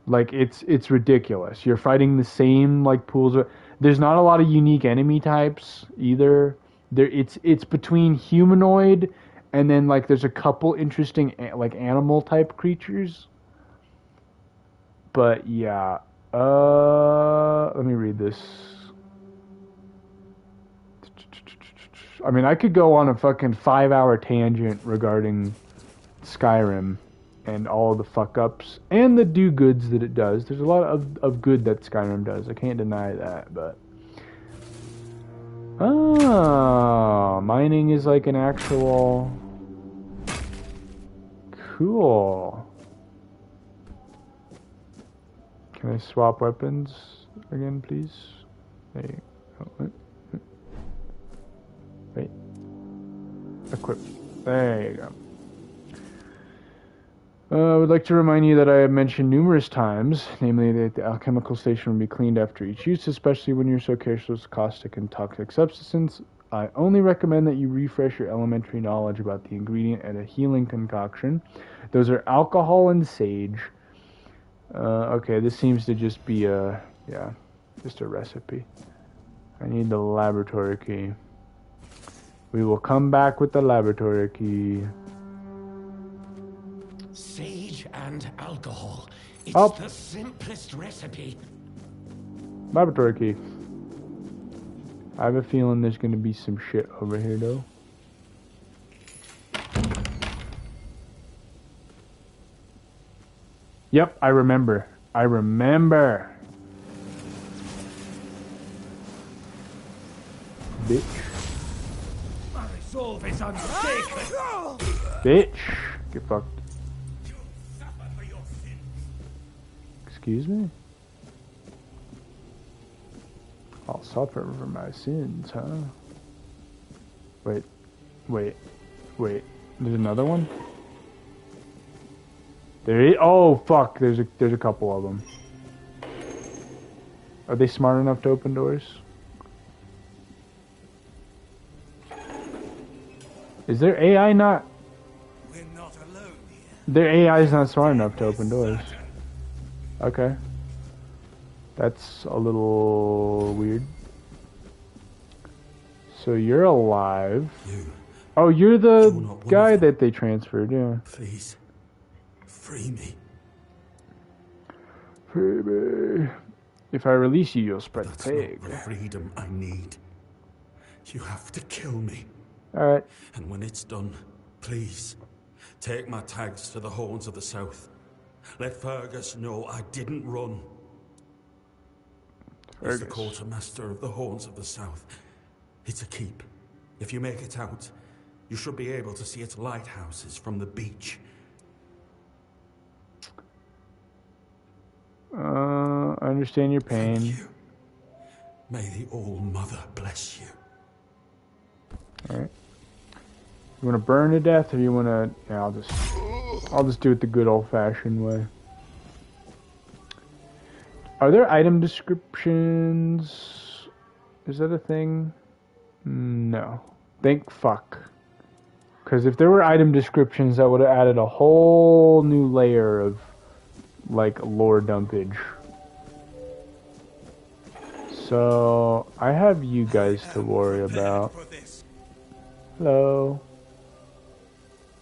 Like, it's ridiculous. You're fighting the same, like, pools of... There's not a lot of unique enemy types, either. It's between humanoid, and then, like, there's a couple interesting, like, animal-type creatures. But, yeah. Let me read this. I mean, I could go on a fucking 5-hour tangent regarding Skyrim and all the fuck-ups and the do-goods that it does. There's a lot of good that Skyrim does. I can't deny that, but... Oh, mining is like an actual... Cool. Can I swap weapons again, please? There you go. Wait. Equip. There you go. I would like to remind you that I have mentioned numerous times, namely that the alchemical station will be cleaned after each use, especially when you're so careless with caustic and toxic substances. I only recommend that you refresh your elementary knowledge about the ingredient at a healing concoction. Those are alcohol and sage. Okay, this seems to just be just a recipe. I need the laboratory key. We will come back with the laboratory key.
Sage and alcohol. It's
Oh.
the simplest recipe.
Laboratory key. I have a feeling there's gonna be some shit over here though. Yep, I remember. I remember. Bitch.
My resolve is unshaken.
Bitch. Get fucked. Excuse me? I'll suffer for my sins, huh? Wait. There's another one? There is. Oh fuck! There's a couple of them. Are they smart enough to open doors? Is their AI not?
We're not alone here.
Their AI is not smart enough to open doors. Okay. That's a little weird. So you're alive. Oh, you're the guy that they transferred, yeah.
Please, free me.
Free me. If I release you, you'll spread the plague.
Not the freedom I need. You have to kill me.
Alright.
And when it's done, please, take my tags to the Horns of the South. Let Fergus know I didn't run. As the quartermaster of the Horns of the South, it's a keep. If you make it out, you should be able to see its lighthouses from the beach.
I understand your pain.
Thank you. May the All-Mother bless you.
Alright. You wanna burn to death or you wanna... Yeah, I'll just do it the good old-fashioned way. Are there item descriptions? Is that a thing? No. Thank fuck. Because if there were item descriptions, that would have added a whole new layer of, like, lore dumpage. So, I have you guys to worry about. Hello.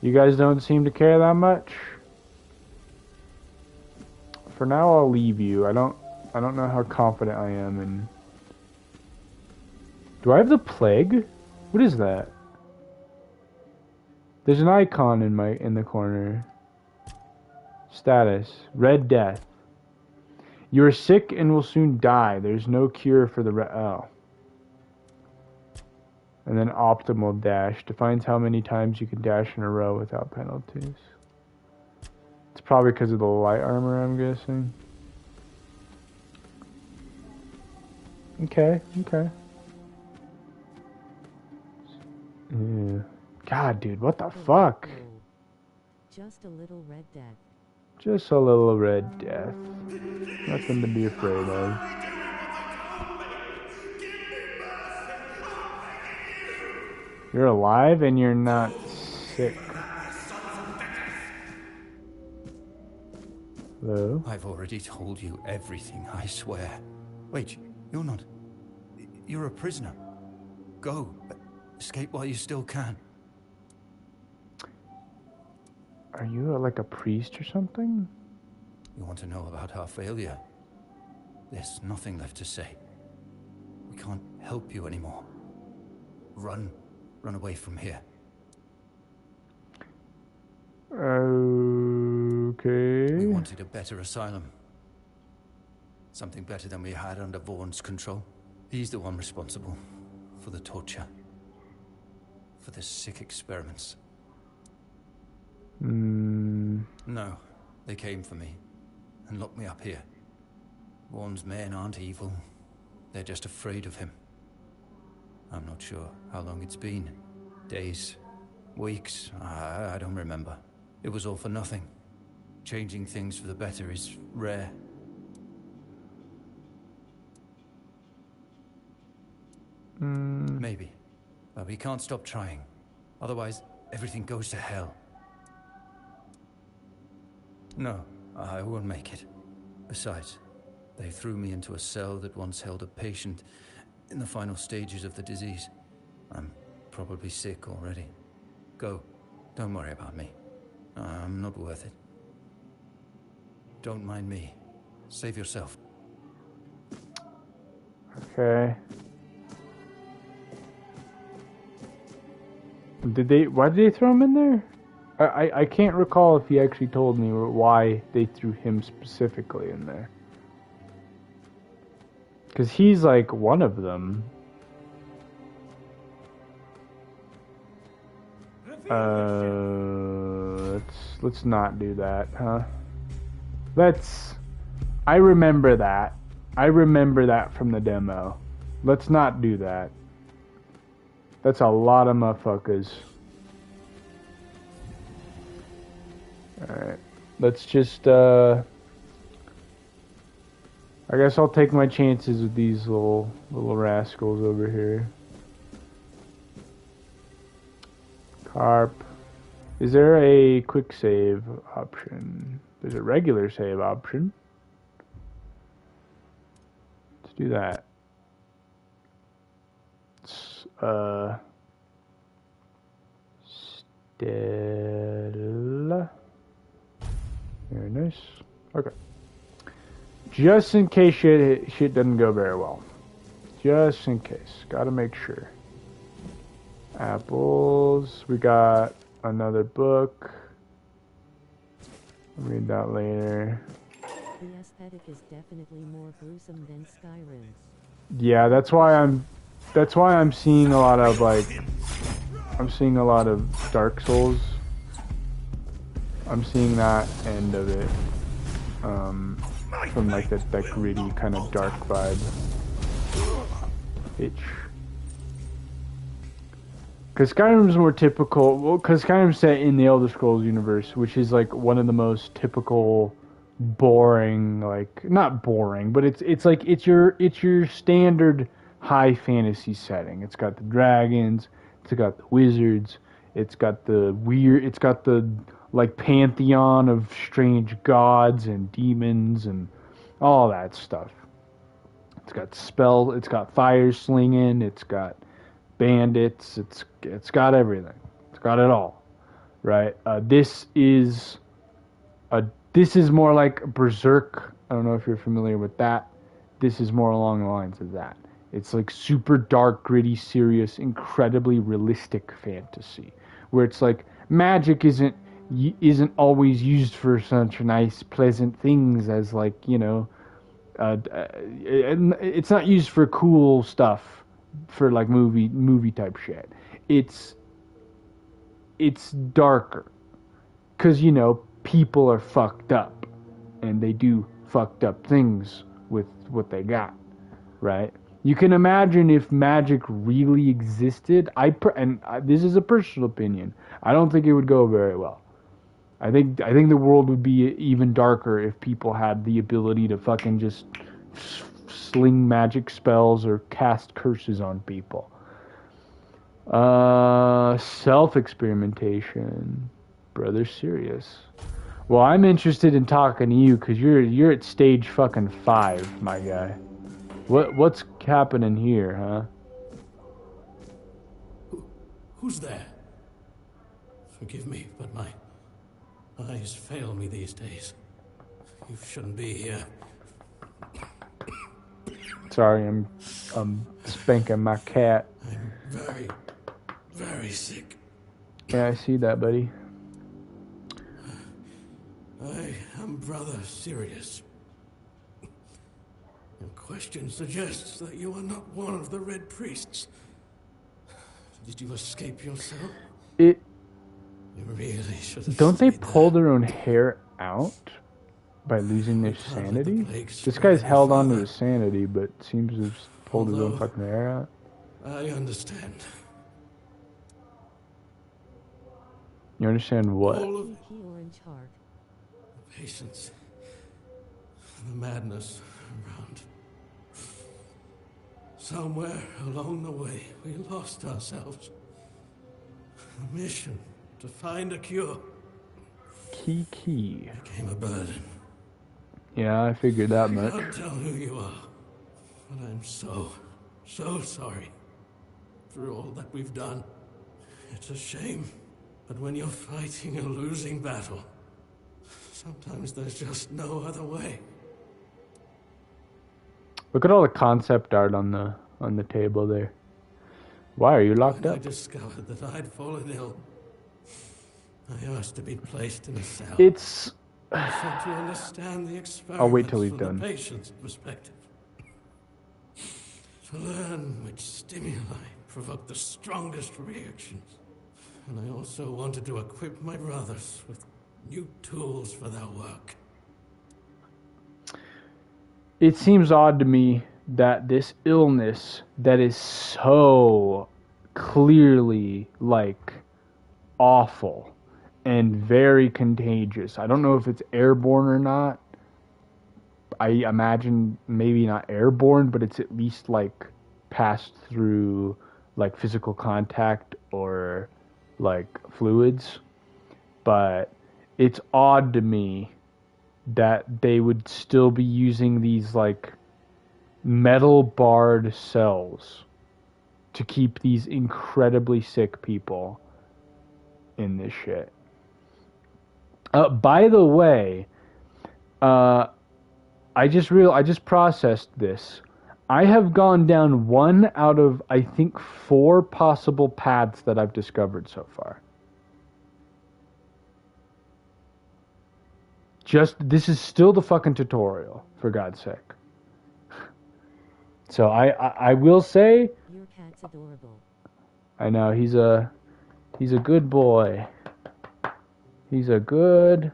You guys don't seem to care that much? For now, I'll leave you. I don't know how confident I am in... Do I have the plague? What is that? There's an icon in the corner. Status. Red Death. You are sick and will soon die. There's no cure for the oh. And then optimal dash. Defines how many times you can dash in a row without penalties. It's probably because of the light armor, I'm guessing. Okay. Yeah. God, dude, what the fuck?
Just a little red death.
Just a little red death. Nothing to be afraid of. You're alive and you're not sick. Hello?
I've already told you everything, I swear. Wait, you're not... You're a prisoner. Go. Escape while you still can.
Are you like a priest or something?
You want to know about our failure? There's nothing left to say. We can't help you anymore. Run. Run away from here.
Okay.
We wanted a better asylum. Something better than we had under Vaughn's control. He's the one responsible for the torture. For the sick experiments. No, they came for me and locked me up here. Vaughn's men aren't evil. They're just afraid of him. I'm not sure how long it's been. Days, weeks, I don't remember. It was all for nothing. Changing things for the better is rare. Maybe. But we can't stop trying. Otherwise, everything goes to hell. No, I won't make it. Besides, they threw me into a cell that once held a patient, in the final stages of the disease. I'm probably sick already. Go. Don't worry about me. I'm not worth it. Don't mind me. Save yourself.
Okay. Why did they throw him in there? I can't recall if he actually told me why they threw him specifically in there. Because he's like one of them. Let's not do that, huh? I remember that. I remember that from the demo. Let's not do that. That's a lot of motherfuckers. Alright. Let's just, I guess I'll take my chances with these little rascals over here. Carp. Is there a quick save option? There's a regular save option. Let's do that. Stella. Very nice. Okay. Just in case shit doesn't go very well. Just in case. Gotta make sure. Apples. We got another book. I'll read that later.
The aesthetic is definitely more gruesome than Skyrim.
Yeah, that's why I'm seeing a lot of I'm seeing a lot of Dark Souls. I'm seeing that end of it. From like that gritty kind of dark vibe. Because Skyrim's more typical. Well, because Skyrim's set in the Elder Scrolls universe, which is like one of the most typical, boring, like not boring, but it's your standard high fantasy setting. It's got the dragons, it's got the wizards, it's got the like pantheon of strange gods and demons and all that stuff. It's got it's got fire slinging, it's got bandits, it's got everything. It's got it all, right? This is more like Berserk. I don't know if you're familiar with that. This is more along the lines of that. It's like super dark, gritty, serious, incredibly realistic fantasy, where it's like magic isn't always used for such nice, pleasant things as like, you know, it's not used for cool stuff, for like movie type shit. It's darker, because, you know, people are fucked up and they do fucked up things with what they got, right? You can imagine if magic really existed. This is a personal opinion. I don't think it would go very well. I think the world would be even darker if people had the ability to fucking just sling magic spells or cast curses on people. Self-experimentation. Brother Sirius. Well, I'm interested in talking to you because you're at stage fucking 5, my guy. What's happening here, huh?
Who's there? Forgive me, but my eyes fail me these days. You shouldn't be here.
Sorry, I'm spanking my cat.
I'm very, very sick.
Yeah, I see that, buddy.
I am Brother Sirius. Your question suggests that you are not one of the Red Priests. Did you escape yourself? You really should have.
Don't they pull their own hair out by losing their sanity? This guy's held on to his sanity, but seems to have pulled his own fucking hair out.
I understand.
You understand what?
Orange heart.
The patience, the madness around. Somewhere along the way, we lost ourselves. The mission to find a cure became a burden.
Yeah, I figured that much.
I can't tell who you are, but I'm so So sorry for all that we've done. It's a shame, but when you're fighting a losing battle, sometimes there's just no other way.
Look at all the concept art on the table there. Why are you locked
When
up?
I discovered that I'd fallen ill, I asked to be placed in a cell.
It's...
I sought to understand the experiments
I'll wait till he's
from
done.
the patient's perspective. To learn which stimuli provoke the strongest reactions. And I also wanted to equip my brothers with new tools for their work.
It seems odd to me that this illness that is so clearly, like, awful and very contagious. I don't know if it's airborne or not. I imagine maybe not airborne, but it's at least, like, passed through, like, physical contact or, like, fluids. But it's odd to me that they would still be using these, like, metal barred cells to keep these incredibly sick people in this shit. By the way, I just processed this. I have gone down 1 out of, I think, 4 possible paths that I've discovered so far. This is still the fucking tutorial, for God's sake. So I will say,
Your cat's adorable.
I know he's a good boy. He's a good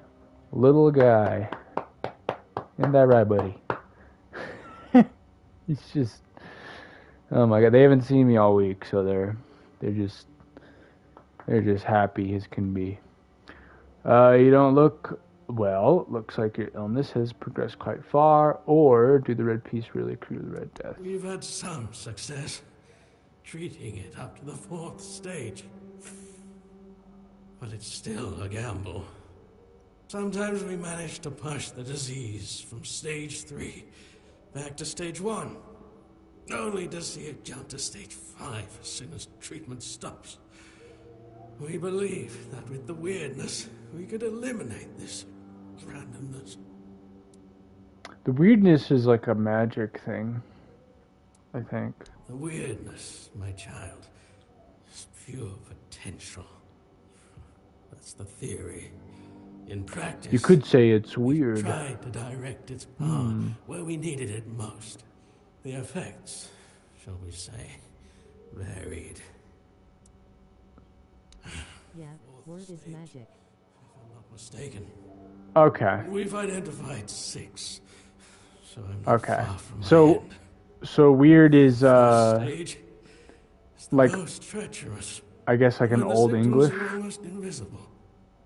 little guy. Isn't that right, buddy? He's just, oh my God, they haven't seen me all week, so they're just happy as can be. You don't look well. Looks like your illness has progressed quite far. Or do the red piece really accrue the red death?
We've had some success treating it up to the 4th stage. But it's still a gamble. Sometimes we manage to push the disease from stage 3 back to stage 1, only to see it jump to stage 5 as soon as treatment stops. We believe that with the weirdness, we could eliminate this randomness.
The weirdness is like a magic thing, I think.
The weirdness, my child, is pure potential. That's the theory. In practice,
You could say it's weird.
tried to direct its power where we needed it most. The effects, shall we say, varied.
Yeah, word is magic.
If I'm not mistaken.
Okay.
We've identified 6. So I'm not
Okay.
far from my
So
end.
so weird is
First stage is the
like,
most treacherous.
I guess like an
When the
old
symptoms
English
are almost invisible.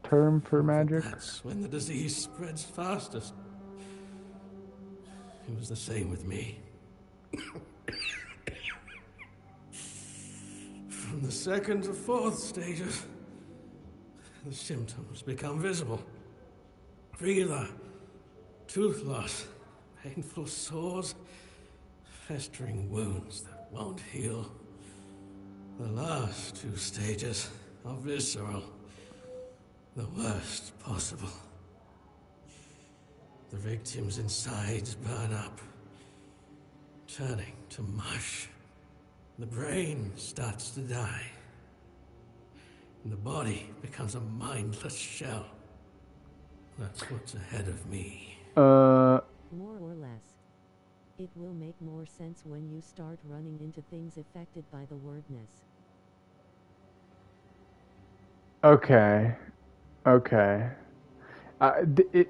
term for magic.
That's when the disease spreads fastest. It was the same with me. From the 2nd to 4th stages, the symptoms become visible. Fever, tooth loss, painful sores, festering wounds that won't heal. The last 2 stages are visceral. The worst possible. The victim's insides burn up, turning to mush. The brain starts to die. And the body becomes a mindless shell. That's what's ahead of me.
More or less. It will make more sense when you start running into things affected by the wordness.
Okay.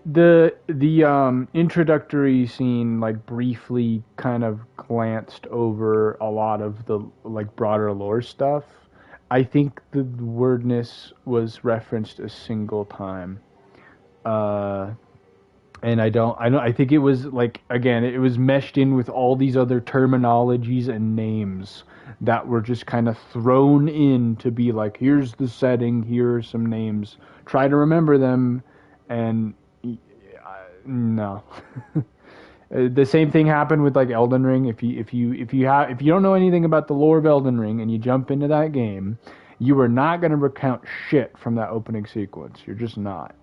The introductory scene like briefly kind of glanced over a lot of the like broader lore stuff. I think the wordness was referenced a single time. And I think it was like, again, it was meshed in with all these other terminologies and names that were just kind of thrown in to be like, here's the setting, here are some names, try to remember them, and no. The same thing happened with like Elden Ring. If you don't know anything about the lore of Elden Ring and you jump into that game, you are not going to recount shit from that opening sequence. You're just not.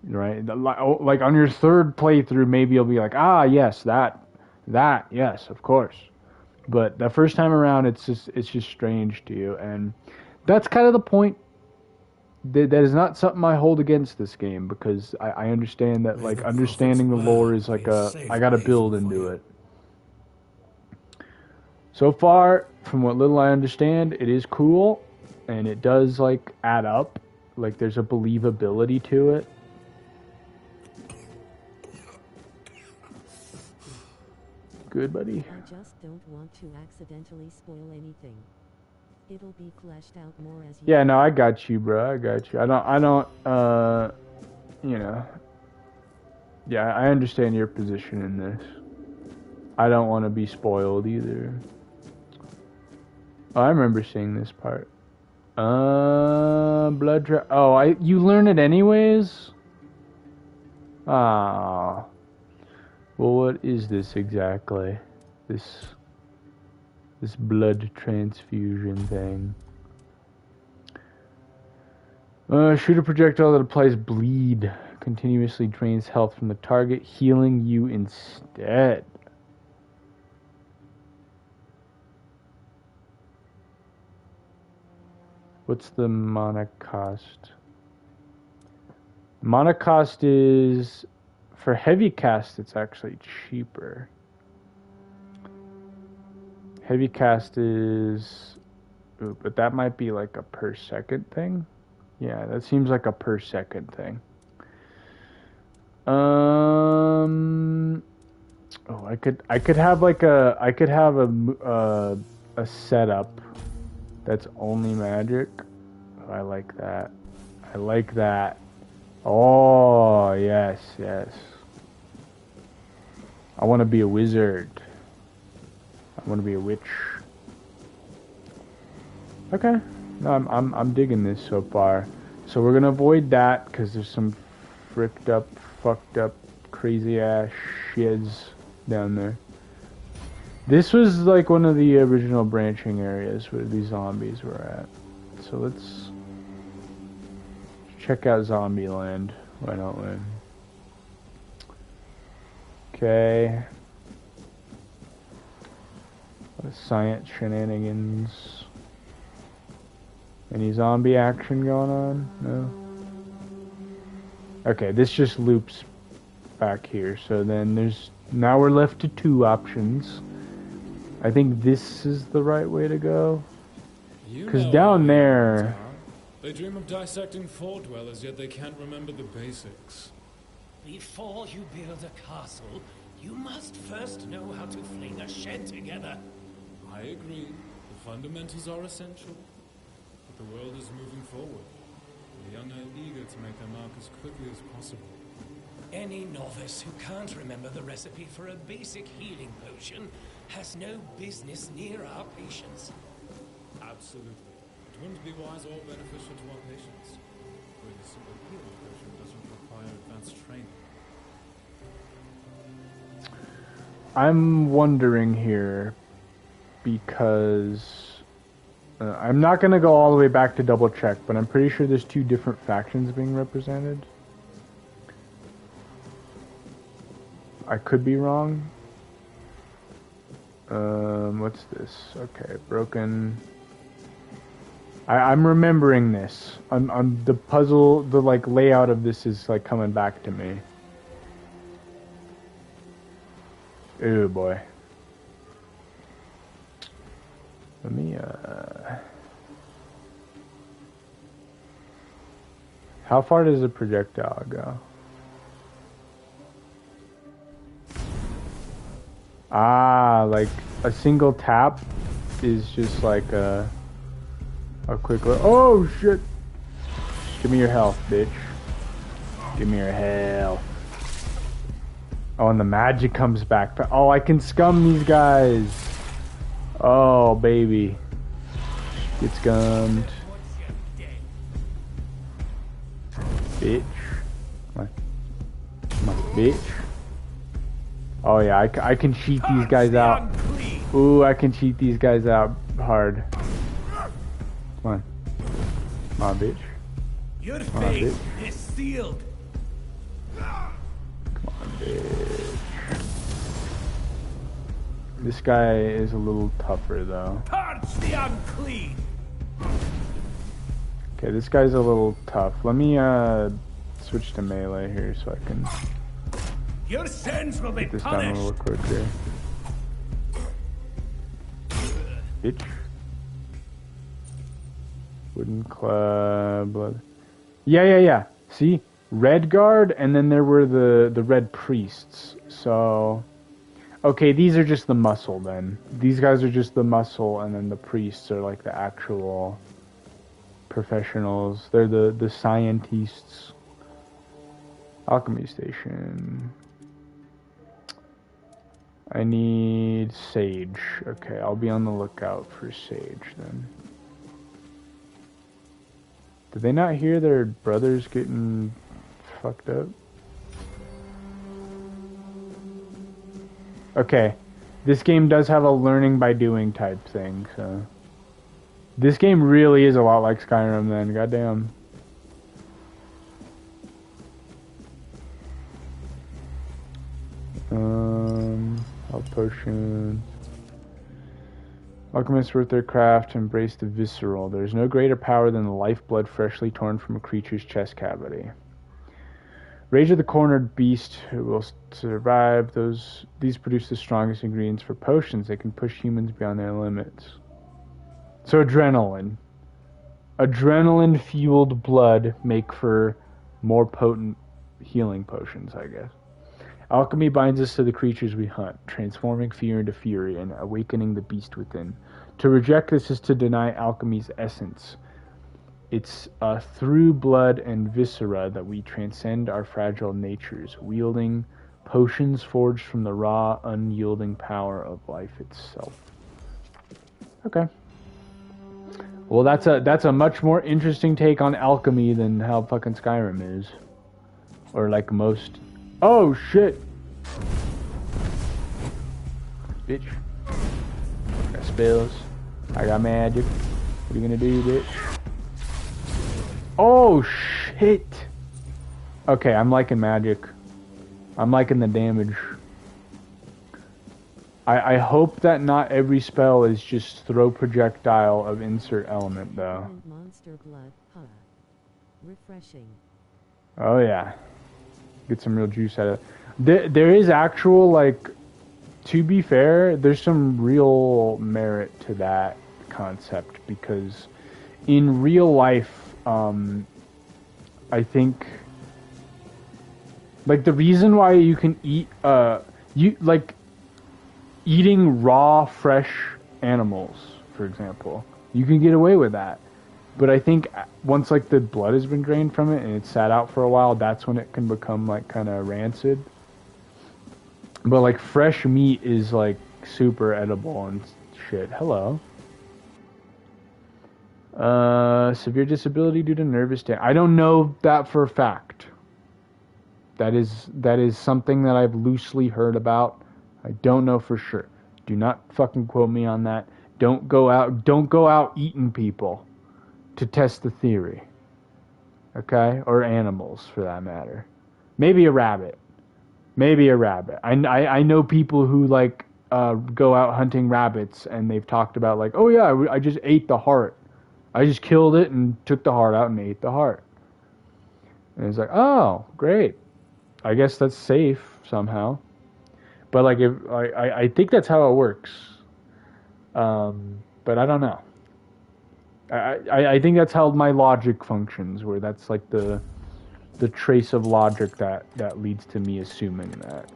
Right? Like on your third playthrough, maybe you'll be like, ah, yes, that, yes, of course. But the first time around, it's just strange to you, and that's kind of the point. That is not something I hold against this game, because I understand that, like, understanding the lore is like I gotta build into it. So far, from what little I understand, it is cool, and it does, like, add up. Like, there's a believability to it. Good, buddy.
I just don't want to accidentally spoil anything. It'll be fleshed out more as you...
Yeah, no, I got you, bro. I got you. I don't, you know. Yeah, I understand your position in this. I don't want to be spoiled either. Oh, I remember seeing this part. You learn it anyways? Ah. Well, what is this exactly? This blood transfusion thing. Shoot a projectile that applies bleed. Continuously drains health from the target, healing you instead. What's the mana cost? Mana cost is... For heavy cast, it's actually cheaper. Heavy cast is... Ooh, but that might be like a per second thing. Yeah, that seems like a per second thing. Oh, I could have like a setup that's only magic. Oh, I like that. I like that. Oh, yes, yes. I want to be a wizard. I want to be a witch. Okay. No, I'm digging this so far. So we're gonna avoid that because there's some fricked up, fucked up, crazy ass shits down there. This was like one of the original branching areas where these zombies were at. So let's check out Zombie Land. Why don't we? Okay. Science shenanigans. Any zombie action going on? No? Okay, this just loops back here. So then now we're left to two options. I think this is the right way to go. Because down there...
They dream of dissecting Fort dwellers, yet they can't remember the basics.
Before you build a castle, you must first know how to fling a shed together.
I agree. The fundamentals are essential. But the world is moving forward. The young are eager to make their mark as quickly as possible.
Any novice who can't remember the recipe for a basic healing potion has no business near our patients.
Absolutely. It wouldn't be wise or beneficial to our patients. But a simple healing potion doesn't require advanced training.
I'm wondering here because I'm not going to go all the way back to double check, but I'm pretty sure there's two different factions being represented. I could be wrong. What's this? Okay, broken. I'm remembering this. I'm the puzzle, the like layout of this is like coming back to me. Oh boy. Let me how far does the projectile go? Ah, like a single tap is just like a quick look. Oh shit! Give me your health, bitch. Give me your health. Oh, and the magic comes back. Oh, I can scum these guys. Oh, baby. Get scummed. Bitch. Come on, bitch. Oh yeah, I can cheat these guys out. Ooh, I can cheat these guys out hard. Come on. Come on, bitch.
Your
Come on,
fate
bitch.
is sealed.
Come on, bitch. This guy is a little tougher, though.
Purge the unclean.
Okay, this guy's a little tough. Let me, switch to melee here so I can
Your sins will be
get this done a little
punished.
quicker. Bitch. Wooden club. Blood. Yeah. See? Red guard, and then there were the red priests. So... Okay, these are just the muscle, then. These guys are just the muscle, and then the priests are like the actual professionals. They're the scientists. Alchemy station. I need sage. Okay, I'll be on the lookout for sage, then. Did they not hear their brothers getting fucked up? Okay, this game does have a learning by doing type thing, so... This game really is a lot like Skyrim then, goddamn. Health potions. Alchemists worth their craft to embrace the visceral. There is no greater power than the lifeblood freshly torn from a creature's chest cavity. Rage of the cornered beast who will survive. These produce the strongest ingredients for potions. They can push humans beyond their limits. So adrenaline. Adrenaline-fueled blood make for more potent healing potions, I guess. Alchemy binds us to the creatures we hunt, transforming fear into fury and awakening the beast within. To reject this is to deny alchemy's essence. It's through blood and viscera that we transcend our fragile natures, wielding potions forged from the raw, unyielding power of life itself. Okay. Well, that's a much more interesting take on alchemy than how fucking Skyrim is. Or like most... Oh, shit! Bitch. I got spells. I got magic. What are you gonna do, bitch? Oh, shit! Okay, I'm liking magic. I'm liking the damage. I hope that not every spell is just throw projectile of insert element, though.
Monster blood, huh? Refreshing.
Oh, yeah. Get some real juice out of it. There is actual, like, to be fair, there's some real merit to that concept, because in real life, I think, like, the reason why you can eat, eating raw, fresh animals, for example, you can get away with that. But I think once, like, the blood has been drained from it and it's sat out for a while, that's when it can become, like, kind of rancid. But, like, fresh meat is, like, super edible and shit. Hello. Severe disability due to nervous damage. I don't know that for a fact. That is something that I've loosely heard about. I don't know for sure. Do not fucking quote me on that. Don't go out eating people to test the theory. Okay? Or animals, for that matter. Maybe a rabbit. I know people who, like, go out hunting rabbits, and they've talked about, like, oh yeah, I just ate the heart. I just killed it and took the heart out and ate the heart. And it's like, oh, great. I guess that's safe somehow. But, like, if I think that's how it works. But I don't know. I think that's how my logic functions, where that's, like, the trace of logic that leads to me assuming that.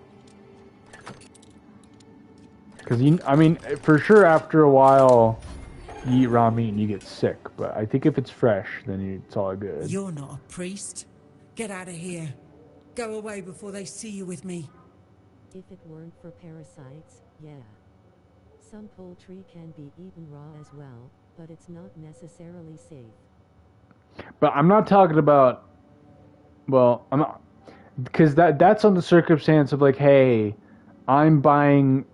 Because, I mean, for sure after a while, you eat raw meat and you get sick. But I think if it's fresh, then it's all good.
You're not a priest. Get out of here. Go away before they see you with me.
If it weren't for parasites, yeah. Some poultry can be eaten raw as well, but it's not necessarily safe.
But I'm not talking about... Well, I'm not... Because that's on the circumstance of, like, hey, I'm buying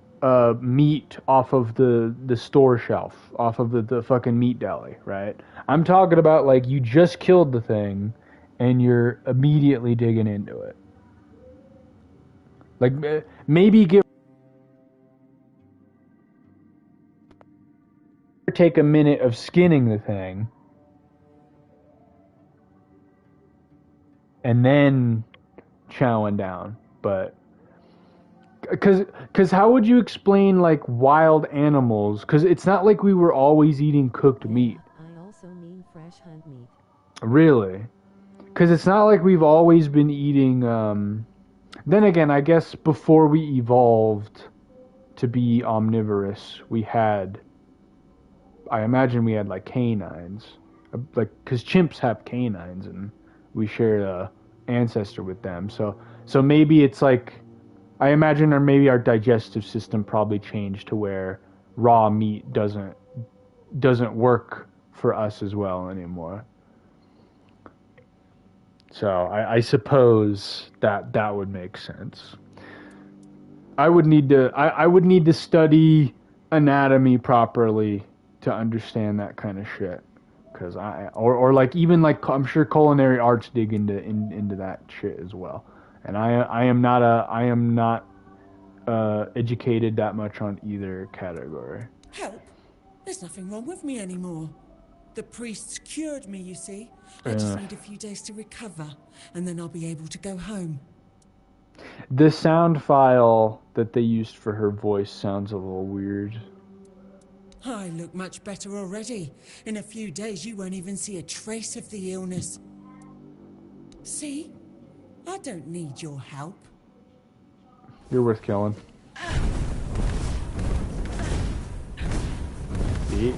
meat off of the store shelf, off of the fucking meat deli, right? I'm talking about like you just killed the thing and you're immediately digging into it. Like maybe take a minute of skinning the thing and then chowing down, but because how would you explain like wild animals? Because it's not like we were always eating cooked meat.
I also mean fresh hunt meat.
Really? Because it's not like we've always been eating. Then again, I guess before we evolved to be omnivorous, I imagine we had like canines, like because chimps have canines and we shared a ancestor with them. So maybe it's like. I imagine maybe our digestive system probably changed to where raw meat doesn't work for us as well anymore. So I suppose that would make sense. I would need to study anatomy properly to understand that kind of shit. Cause or like even like I'm sure culinary arts dig into that shit as well. And I am not educated that much on either category.
Help! There's nothing wrong with me anymore. The priests cured me, you see. I just need a few days to recover, and then I'll be able to go home.
The sound file that they used for her voice sounds a little weird.
I look much better already. In a few days, you won't even see a trace of the illness. See? I don't need your help.
You're worth killing. Bitch.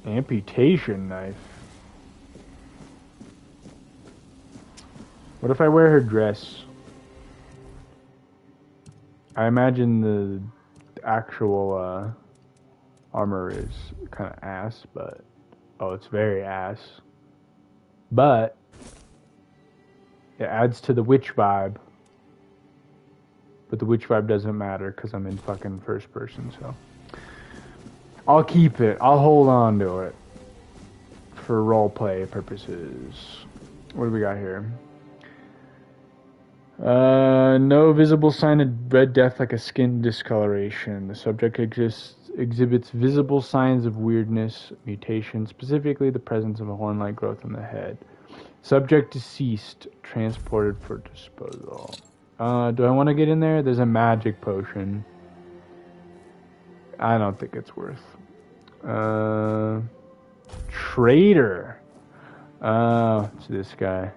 Amputation knife. What if I wear her dress? I imagine the actual armor is kind of ass, but... Oh, it's very ass. But it adds to the witch vibe. But the witch vibe doesn't matter because I'm in fucking first person, so. I'll keep it. I'll hold on to it. For roleplay purposes. What do we got here? No visible sign of red death like a skin discoloration. The subject exhibits visible signs of weirdness, mutation, specifically the presence of a horn-like growth in the head. Subject deceased, transported for disposal. Do I want to get in there? There's a magic potion. I don't think it's worth. Traitor. It's this guy.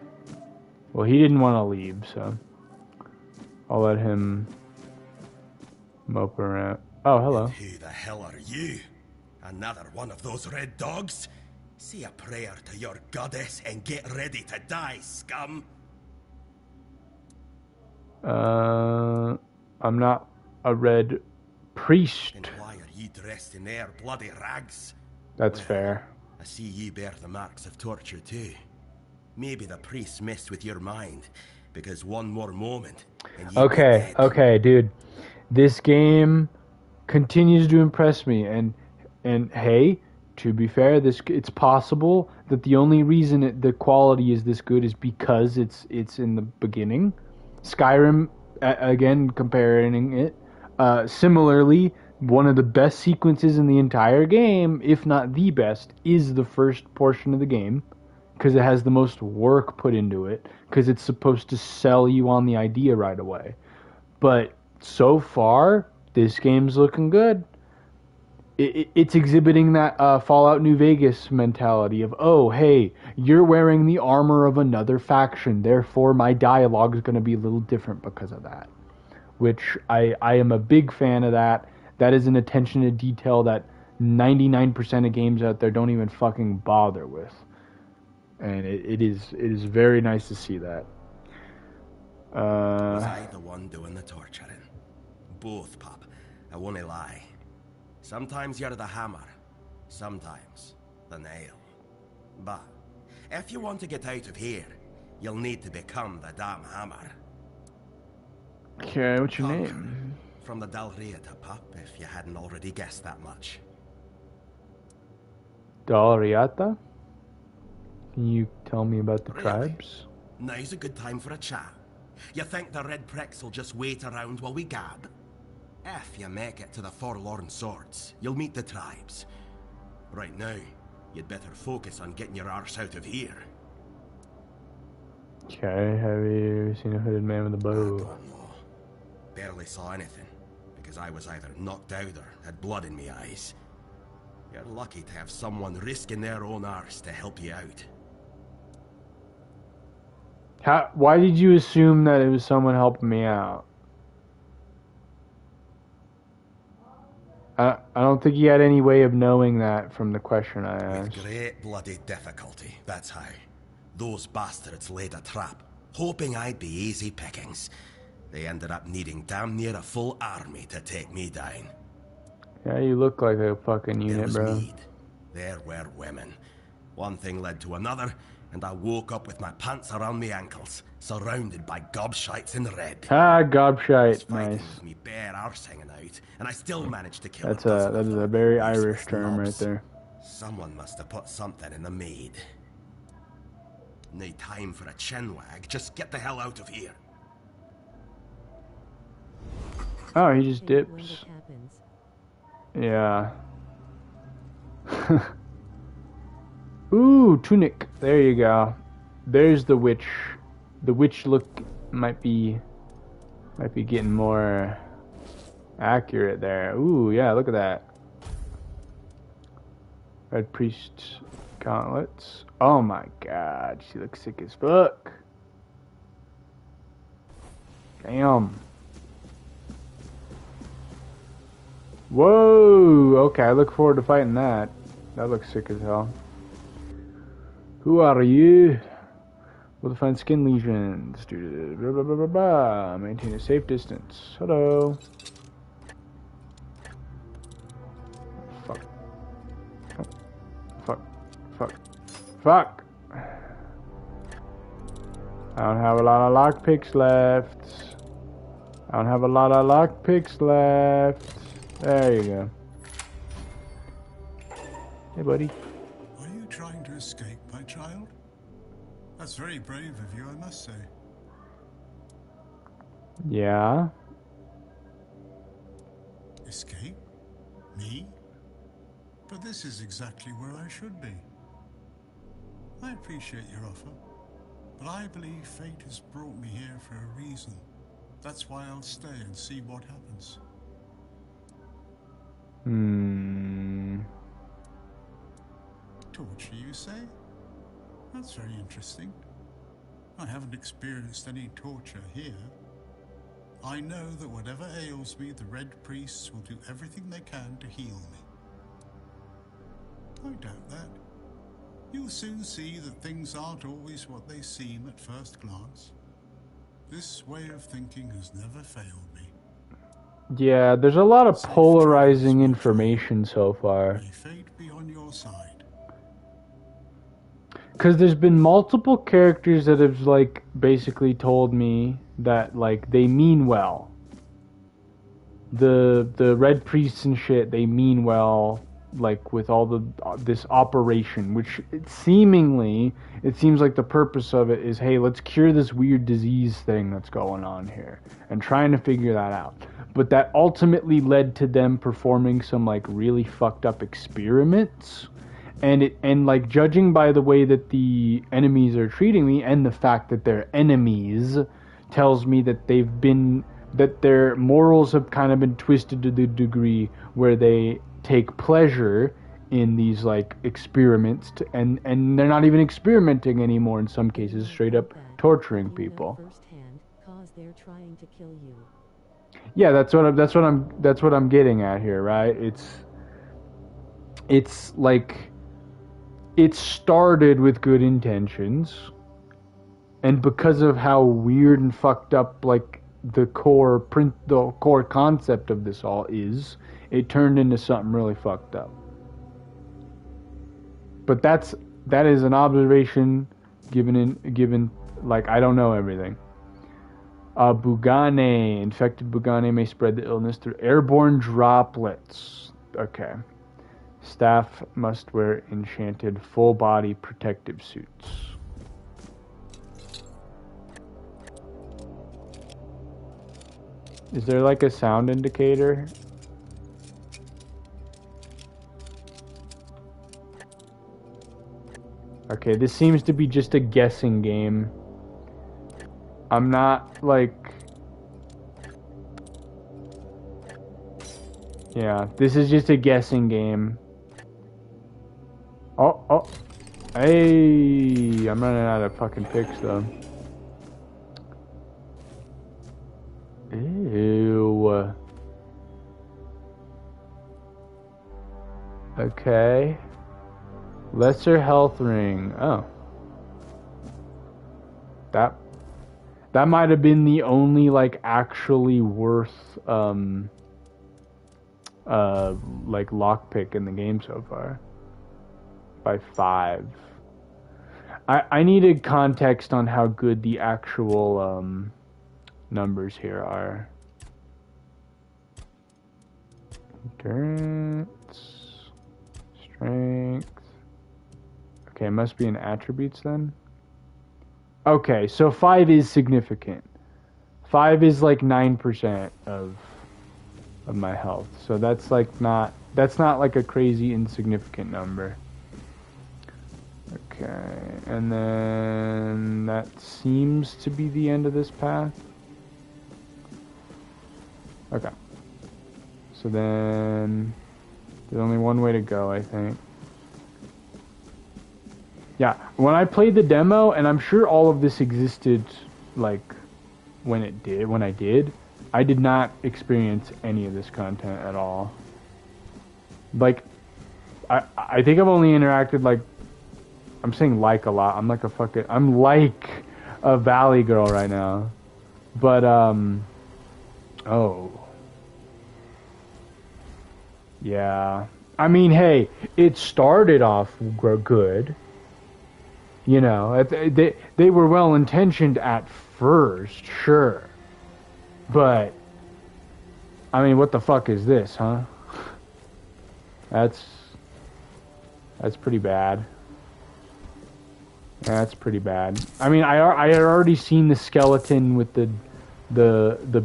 Well, he didn't want to leave, so I'll let him mope around. Oh, hello.
And who the hell are you? Another one of those red dogs? Say a prayer to your goddess and get ready to die, scum.
I'm not a red priest.
And why are you dressed in their bloody rags?
That's fair.
I see you bear the marks of torture too. Maybe the priests messed with your mind, because one more moment and you'd be dead.
Okay, dude. This game continues to impress me, and hey, to be fair, it's possible that the only reason the quality is this good is because it's in the beginning. Skyrim, again, comparing it, similarly, one of the best sequences in the entire game, if not the best, is the first portion of the game, because it has the most work put into it, because it's supposed to sell you on the idea right away. But so far, this game's looking good. It's exhibiting that Fallout New Vegas mentality of, oh, hey, you're wearing the armor of another faction, therefore my dialogue is going to be a little different because of that. Which I am a big fan of that. That is an attention to detail that 99% of games out there don't even fucking bother with. And it is very nice to see that.
Was I the one doing the torturing? Both, pup. I won't lie. Sometimes you're the hammer, sometimes the nail. But if you want to get out of here, you'll need to become the damn hammer.
Okay, what's your name?
From the Dalriata pup, if you hadn't already guessed that much.
Dalriata? Can you tell me about the
Really?
tribes?
Now's a good time for a chat. You think the red pricks will just wait around while we gab? If you make it to the Forlorn Swords, you'll meet the tribes. Right now, you'd better focus on getting your arse out of here.
Okay, have you seen a hooded man with a bow?
I don't know. Barely saw anything, because I was either knocked out or had blood in my eyes. You're lucky to have someone risking their own arse to help you out.
Why did you assume that it was someone helping me out? I don't think you had any way of knowing that from the question I asked.
With great bloody difficulty, that's how. Those bastards laid a trap, hoping I'd be easy pickings. They ended up needing damn near a full army to take me down.
Yeah, you look like a fucking
There
unit,
was
bro.
mead. There were women. One thing led to another, and I woke up with my pants around my ankles, surrounded by gobshites in red.
Ah, gobshite,
Fighting
nice.
with me bare arse hanging out, and I still managed to kill
That
dozen
is
of
a
them.
very
Useless
Irish term right
knobs.
there.
Someone must have put something in the mead. No time for a chinwag. Just get the hell out of here.
Oh, he just
Hate when
dips.
it happens.
Yeah. Ooh, tunic. There you go. There's the witch. The witch look might be getting more accurate there. Ooh, yeah, look at that. Red priest gauntlets. Oh my god, she looks sick as fuck. Damn. Whoa! Okay, I look forward to fighting that. That looks sick as hell. Who are you? We'll define skin lesions. Blah, blah, blah, blah, blah. Maintain a safe distance. Hello. Fuck. Oh. Fuck. Fuck. Fuck! I don't have a lot of lockpicks left. I don't have a lot of lockpicks left. There you go. Hey, buddy.
Are you trying to escape, my child? That's very brave of you, I must say.
Yeah.
Escape? Me? But this is exactly where I should be. I appreciate your offer, but I believe fate has brought me here for a reason. That's why I'll stay and see what happens. Torture, you say? That's very interesting. I haven't experienced any torture here. I know that whatever ails me, the Red Priests will do everything they can to heal me. I doubt that. You'll soon see that things aren't always what they seem at first glance. This way of thinking has never failed me.
Yeah, there's a lot of polarizing information so far.
May fate be on your side.
Because there's been multiple characters that have, like, basically told me that, like, they mean well. The Red Priests and shit, they mean well, like, with all this operation, which it seems like the purpose of it is, hey, let's cure this weird disease thing that's going on here, and trying to figure that out. But that ultimately led to them performing some, like, really fucked up experiments. And like, judging by the way that the enemies are treating me and the fact that they're enemies tells me that that their morals have kind of been twisted to the degree where they take pleasure in these, like, experiments and they're not even experimenting anymore in some cases, straight up torturing people.
Firsthand, 'cause they're trying to kill you.
Yeah, that's what I'm getting at here, right? It's like, it started with good intentions, and because of how weird and fucked up, like, the core concept of this all is, it turned into something really fucked up. But that is an observation given like I don't know everything. Bugane. Infected Bugane may spread the illness through airborne droplets. Okay. Staff must wear enchanted full-body protective suits. Is there like a sound indicator? Okay, this seems to be just a guessing game. I'm not like... Yeah, this is just a guessing game. Oh. Hey, I'm running out of fucking picks though. Ew. Okay. Lesser health ring. Oh. That might have been the only like actually worth like lockpick in the game so far. By 5. I needed context on how good the actual numbers here are. Endurance, strength. Okay, it must be in attributes then. Okay, so 5 is significant. 5 is like 9% of my health. So that's like not like a crazy insignificant number. Okay, and then that seems to be the end of this path. Okay. So then there's only one way to go, I think. Yeah, when I played the demo, and I'm sure all of this existed like when I did not experience any of this content at all. Like I think I've only interacted like, I'm saying like a lot. I'm like a valley girl right now. But oh. Yeah. I mean, hey, it started off good. You know, they were well intentioned at first, sure. But I mean, what the fuck is this, huh? That's pretty bad. That's pretty bad. I mean, I had already seen the skeleton with the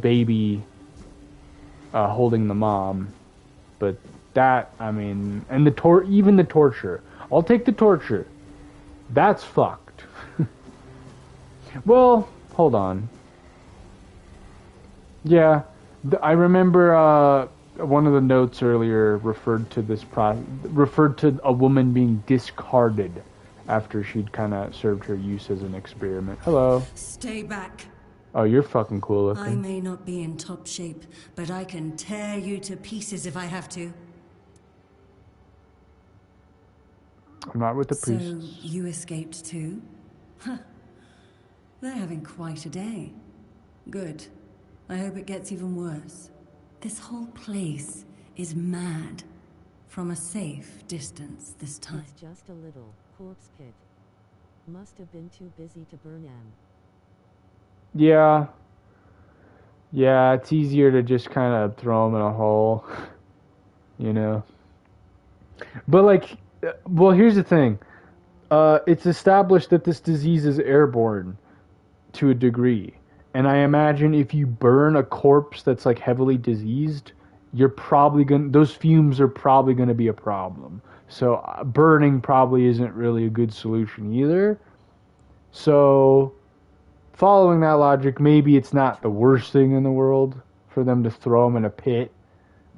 baby holding the mom, but that, I mean, and even the torture. I'll take the torture. That's fucked. Well, hold on. Yeah, I remember one of the notes earlier referred to a woman being discarded after she'd kind of served her use as an experiment. Hello.
Stay back.
Oh, you're fucking cool looking.
I may not be in top shape, but I can tear you to pieces if I have to.
I'm not with the priests.
So, you escaped too? Huh. They're having quite a day. Good. I hope it gets even worse. This whole place is mad. From a safe distance this time.
It's just a little corpse pit. Must have been too busy to burn them.
Yeah. Yeah, it's easier to just kind of throw them in a hole. You know? But like, well, here's the thing. It's established that this disease is airborne to a degree. And I imagine if you burn a corpse that's like heavily diseased, those fumes are probably gonna be a problem. So burning probably isn't really a good solution either. So following that logic, maybe it's not the worst thing in the world for them to throw them in a pit.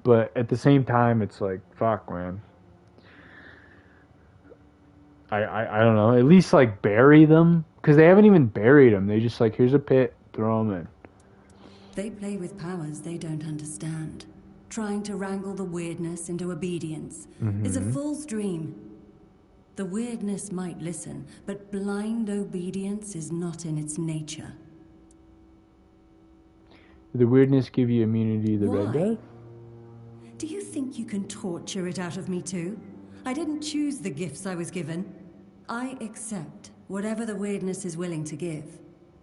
But at the same time, it's like, fuck, man. I don't know. At least like bury them, because they haven't even buried them. They just like, here's a pit, throw them in.
They play with powers they don't understand. Trying to wrangle the weirdness into obedience is a fool's dream. The weirdness might listen, but blind obedience is not in its nature.
Did the weirdness give you immunity to the Red Death?
Do you think you can torture it out of me too? I didn't choose the gifts I was given. I accept whatever the weirdness is willing to give.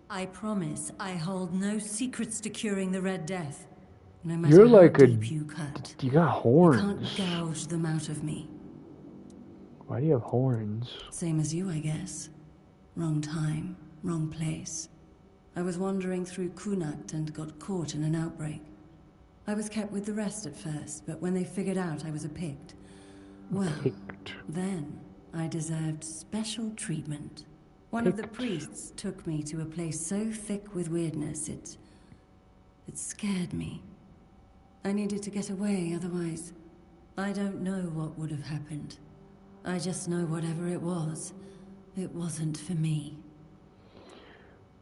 I promise I hold no secrets to curing the Red Death. No matter
You're
how
like a...
deep you cut.
You got
You
horns.
can't gouge them out of me.
Why do you have horns?
Same as you, I guess. Wrong time, wrong place. I was wandering through Kunakt and got caught in an outbreak. I was kept with the rest at first, but when they figured out I was a Pict, well, then I deserved special treatment. One of the priests took me to a place so thick with weirdness, it scared me. I needed to get away, otherwise, I don't know what would have happened. I just know whatever it wasn't for me.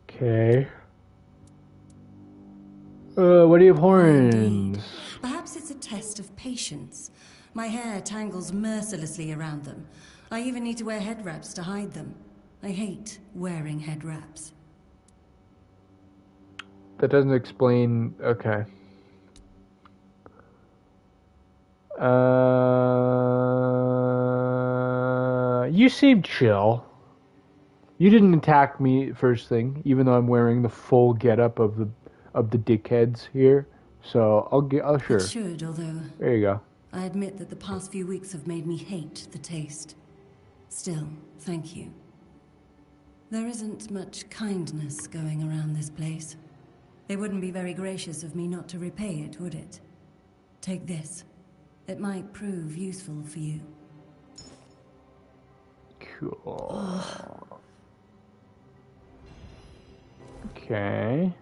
Okay. What do you have horns?
Perhaps it's a test of patience. My hair tangles mercilessly around them. I even need to wear head wraps to hide them. I hate wearing head wraps.
That doesn't explain... Okay. You seem chill. You didn't attack me first thing, even though I'm wearing the full getup of the dickheads here. So I'll sure.
It should, although
there you go.
I admit that the past few weeks have made me hate the taste. Still, thank you. There isn't much kindness going around this place. It wouldn't be very gracious of me not to repay it, would it? Take this. It might prove useful for you.
Cool. Okay.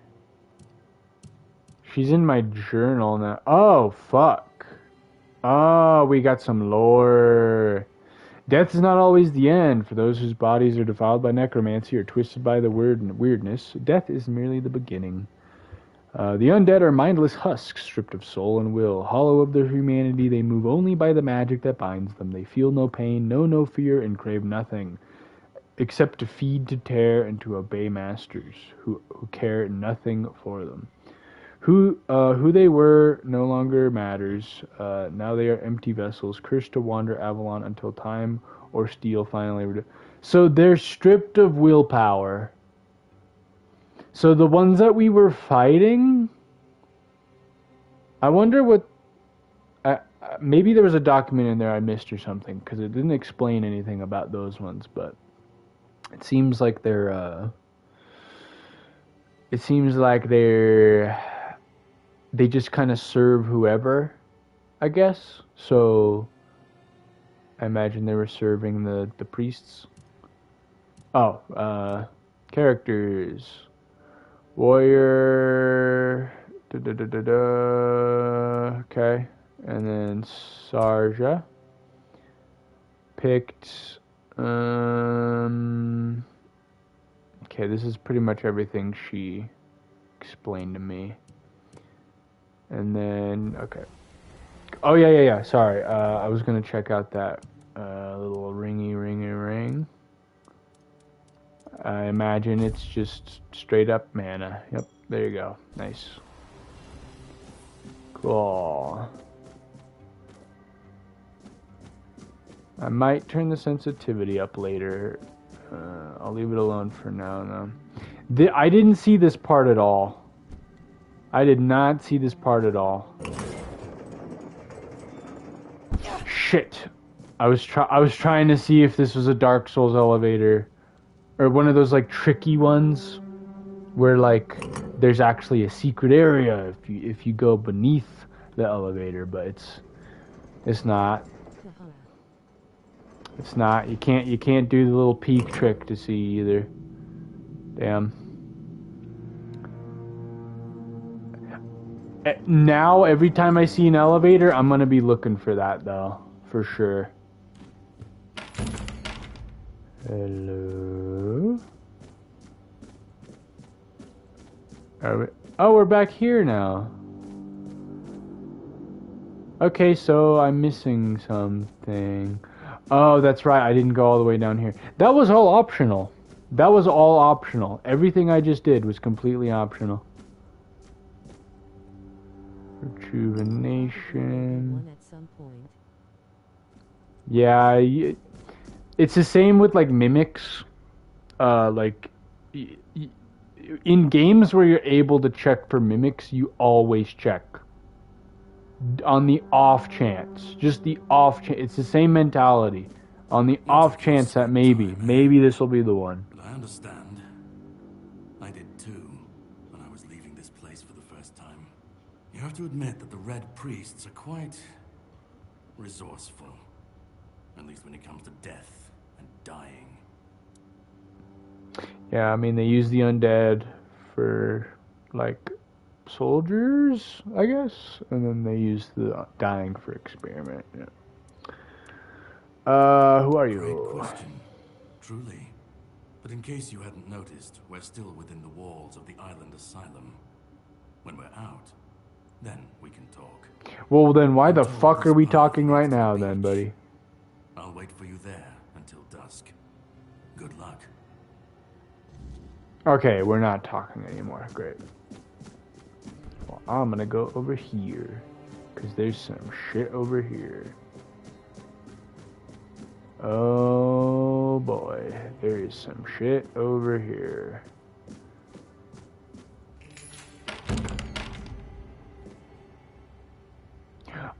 She's in my journal now. Oh, fuck. Oh, we got some lore. Death is not always the end. For those whose bodies are defiled by necromancy or twisted by the weirdness, death is merely the beginning. The undead are mindless husks, stripped of soul and will. Hollow of their humanity, they move only by the magic that binds them. They feel no pain, know no fear, and crave nothing, except to feed, to tear, and to obey masters, who care nothing for them. Who they were no longer matters. Now they are empty vessels, cursed to wander Avalon until time or steel finally... So they're stripped of willpower. So the ones that we were fighting... I wonder what... maybe there was a document in there I missed or something, because it didn't explain anything about those ones, but... It seems like they're... They just kind of serve whoever, I guess. So, I imagine they were serving the priests. Oh, characters. Warrior. Okay. And then Sarja. Picked. Okay, this is pretty much everything she explained to me. And then, okay. Oh, yeah. Sorry. I was going to check out that little ring. I imagine it's just straight up mana. Yep, there you go. Nice. Cool. I might turn the sensitivity up later. I'll leave it alone for now, though. I didn't see this part at all. I did not see this part at all. Shit. I was trying to see if this was a Dark Souls elevator. Or one of those, like, tricky ones. Where, like, there's actually a secret area if you go beneath the elevator. But it's not. It's not. You can't do the little peek trick to see either. Damn. Now, every time I see an elevator, I'm gonna be looking for that, though. For sure. Hello? Oh, we're back here now. Okay, so I'm missing something. Oh, that's right. I didn't go all the way down here. That was all optional. That was all optional. Everything I just did was completely optional. Rejuvenation.
At some point.
Yeah, it's the same with like mimics. Like in games where you're able to check for mimics, you always check. On the off chance. Just the off chance. It's the same mentality. On the off chance that maybe this will be the one.
But I understand. I did too, when I was leaving this place for the first time. You have to admit that the Red Priests are quite resourceful. At least when it comes to death and dying.
Yeah, I mean, they use the undead for, like, soldiers, I guess, and then they use the dying for experiment. Yeah. Who are you?
Great question, truly. But in case you hadn't noticed, we're still within the walls of the island asylum. When we're out, then we can talk.
Well, then why the fuck are we talking right now, then, buddy?
I'll wait for you there until dusk. Good luck.
Okay, we're not talking anymore. Great. Well, I'm gonna go over here, because there's some shit over here. Oh boy, there is some shit over here.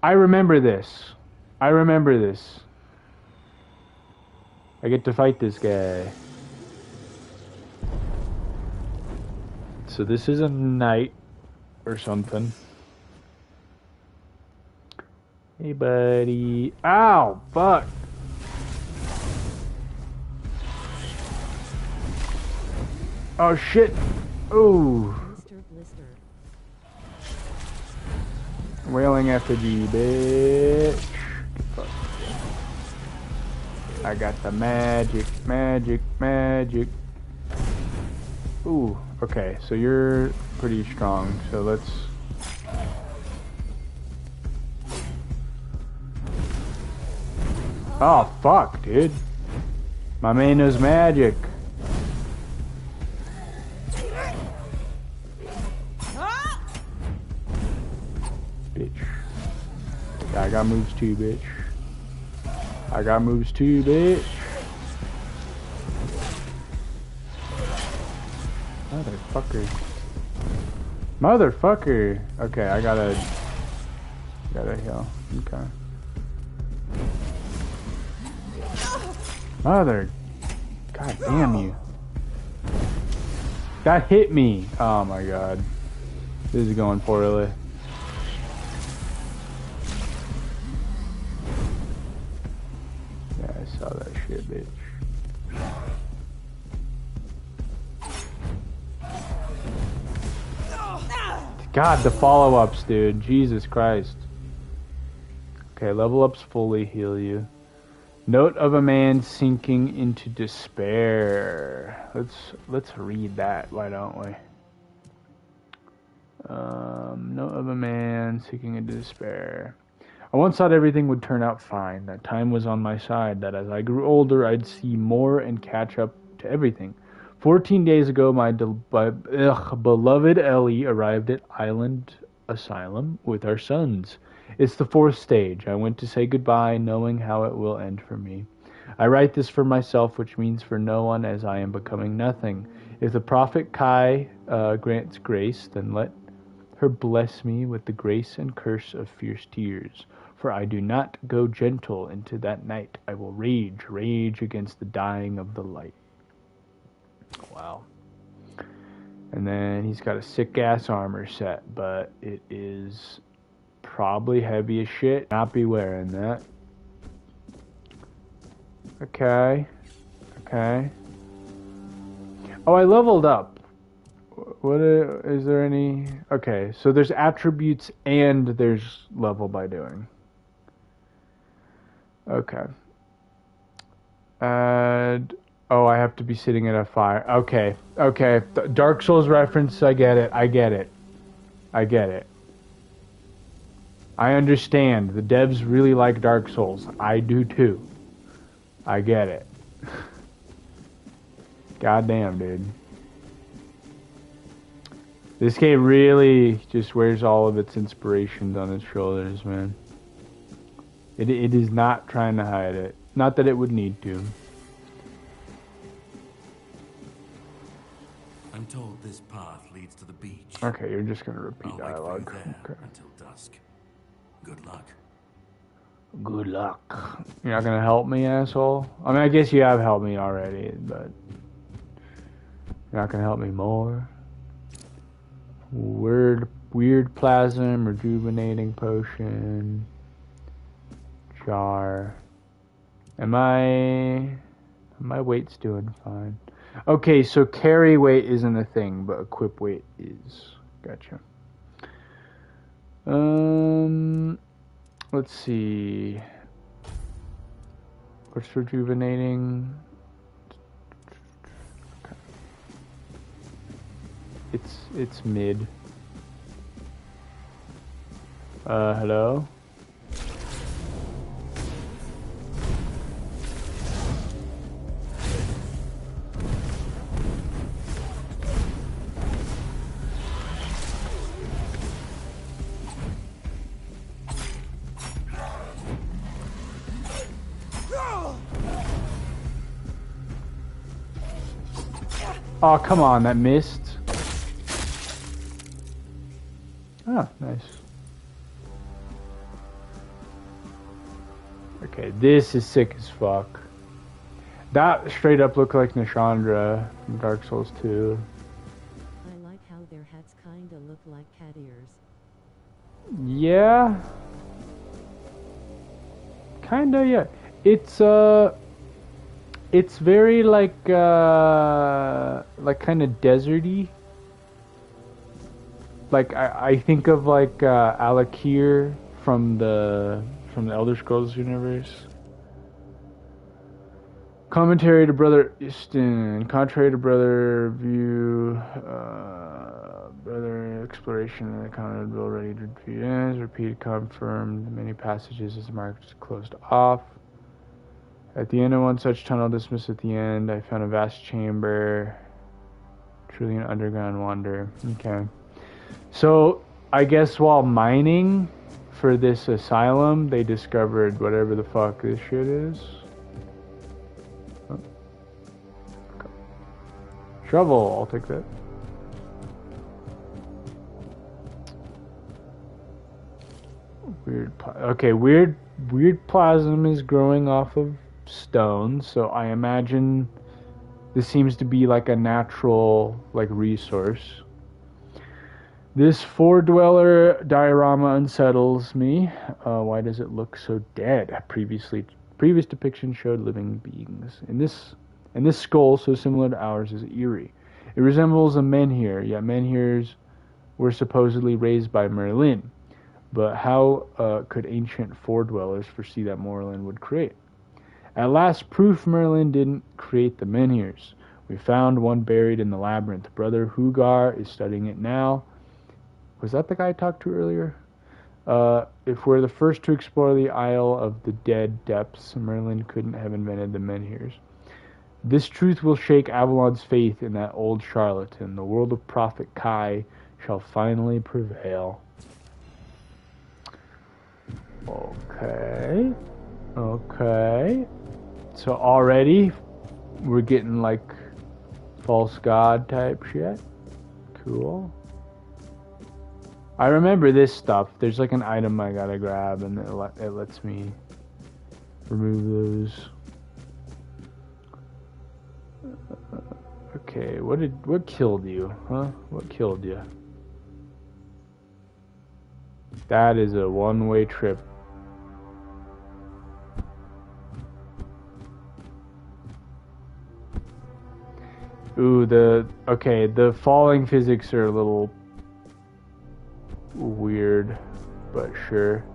I remember this. I remember this. I get to fight this guy. So this is a knight or something. Hey, buddy. Ow, fuck. Oh, shit. Ooh. Wailing effigy, bitch. Fuck. I got the magic. Ooh, okay, so you're pretty strong, so let's... Oh, fuck, dude. My man knows magic. Bitch. I got moves too, bitch. I got moves too, bitch. Motherfucker. Okay, I gotta heal. Okay. God damn you. That hit me. Oh my god. This is going poorly. Yeah, I saw that shit, bitch. God, the follow-ups, dude. Jesus Christ. Okay, level ups fully heal you. Note of a man sinking into despair. Let's read that, why don't we? Note of a man sinking into despair. I once thought everything would turn out fine, that time was on my side, that as I grew older I'd see more and catch up to everything. 14 days ago, my beloved Ellie arrived at Island Asylum with our sons. It's the 4th stage. I went to say goodbye, knowing how it will end for me. I write this for myself, which means for no one, as I am becoming nothing. If the prophet Kai grants grace, then let her bless me with the grace and curse of fierce tears. For I do not go gentle into that night. I will rage against the dying of the light. Wow. And then he's got a sick-ass armor set, but it is probably heavy as shit. Not be wearing that. Okay. Oh, I leveled up. What is there any... Okay, so there's attributes and there's level by doing. Okay. And... Oh, I have to be sitting at a fire. Okay. Dark Souls reference, I get it. I understand. The devs really like Dark Souls. I do too. I get it. Goddamn, dude. This game really just wears all of its inspirations on its shoulders, man. It is not trying to hide it. Not that it would need to.
I'm told This path leads to the beach.
Okay, you're just gonna repeat
I'll wait for you
dialogue.
there
Okay.
until dusk. Good luck.
Good luck. You're not gonna help me, asshole? I mean, I guess you have helped me already, but you're not gonna help me more. Weird plasm, rejuvenating potion, jar. My weight's doing fine. Okay, so carry weight isn't a thing, but equip weight is. Gotcha. Let's see. What's rejuvenating? It's mid. Hello? Oh, come on, that missed. Oh, nice. Okay, this is sick as fuck. That straight up looked like Nishandra from Dark Souls 2.
I like how their hats kinda look like cat ears.
Yeah. Kinda, yeah. It's very like kind of deserty. Like I think of like Alakir from the Elder Scrolls universe. Commentary to Brother Istin. Contrary to Brother View, Brother Exploration accounted already to defeat ends. Repeated confirmed. Many passages is marked closed off. At the end of one such tunnel dismissed at the end, I found a vast chamber. Truly an underground wonder. Okay. So, I guess while mining for this asylum, they discovered whatever the fuck this shit is. Oh. Okay. Shovel, I'll take that. Weird plasm is growing off of stone, so I imagine this seems to be like a natural resource. This four-dweller diorama unsettles me. Why does it look so dead? Previous depiction showed living beings. And this skull, so similar to ours, is eerie. It resembles a menhir, yet menhirs were supposedly raised by Merlin. But how could ancient four-dwellers foresee that Merlin would create? At last, proof Merlin didn't create the menhirs. We found one buried in the labyrinth. Brother Hugar is studying it now. Was that the guy I talked to earlier? If we're the first to explore the Isle of the Dead depths, Merlin couldn't have invented the menhirs. This truth will shake Avalon's faith in that old charlatan. The world of Prophet Kai shall finally prevail. Okay. So already we're getting like false god type shit. Cool. I remember this stuff. There's like an item I gotta grab, and it lets me remove those. Okay, what killed you, huh? What killed you? That is a one-way trip. Ooh, the falling physics are a little weird, but sure.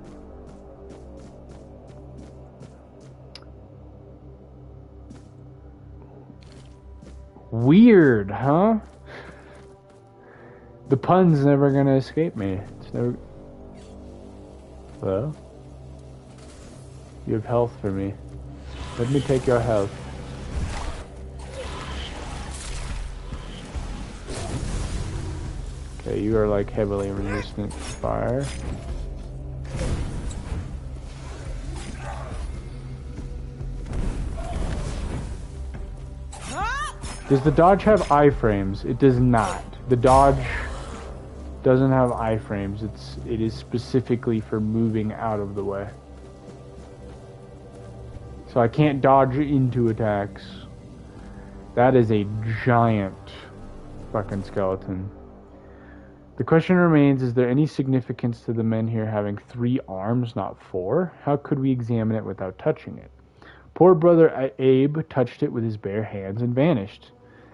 Weird, huh? The pun's never gonna escape me. It's never... Hello? You have health for me. Let me take your health. Okay, you are like heavily resistant to fire. Does the dodge have iframes? It does not. The dodge doesn't have iframes. It is specifically for moving out of the way. So I can't dodge into attacks. That is a giant fucking skeleton. The question remains, is there any significance to the men here having 3 arms, not 4? How could we examine it without touching it? Poor brother Abe touched it with his bare hands and vanished,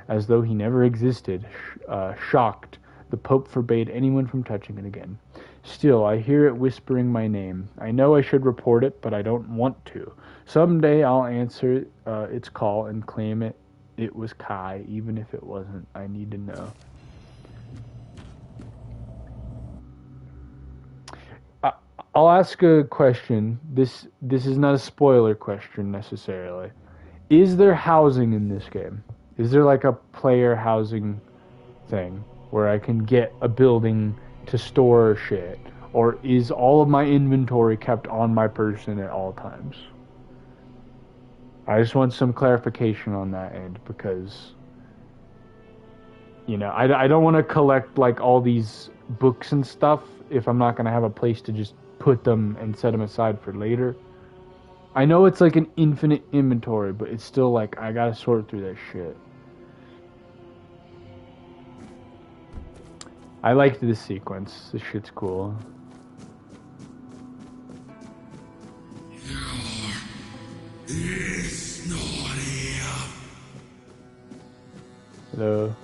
as though he never existed. Shocked, the Pope forbade anyone from touching it again. Still, I hear it whispering my name. I know I should report it, but I don't want to. Someday I'll answer its call and claim it was Kai, even if it wasn't. I need to know. I'll ask a question. This is not a spoiler question necessarily. Is there housing in this game? Is there like a player housing thing where I can get a building to store shit? Or is all of my inventory kept on my person at all times? I just want some clarification on that end, because, you know, I don't want to collect like all these books and stuff if I'm not going to have a place to just put them and set them aside for later. I know it's like an infinite inventory, but it's still like I gotta sort through that shit. I liked this sequence. This shit's cool.
It's not here.
Hello.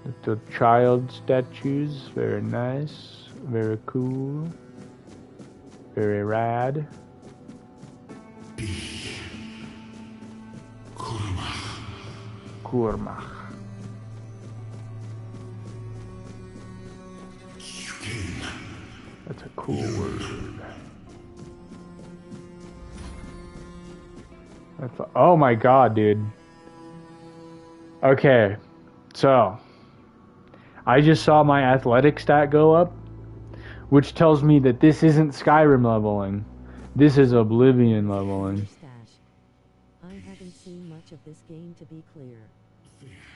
Little child statues, very nice, very cool, very rad. Kurmach. That's a cool word. Oh my god, dude. Okay, so I just saw my athletic stat go up, which tells me that this isn't Skyrim leveling. This is Oblivion leveling.
I haven't seen much of this game, to be clear,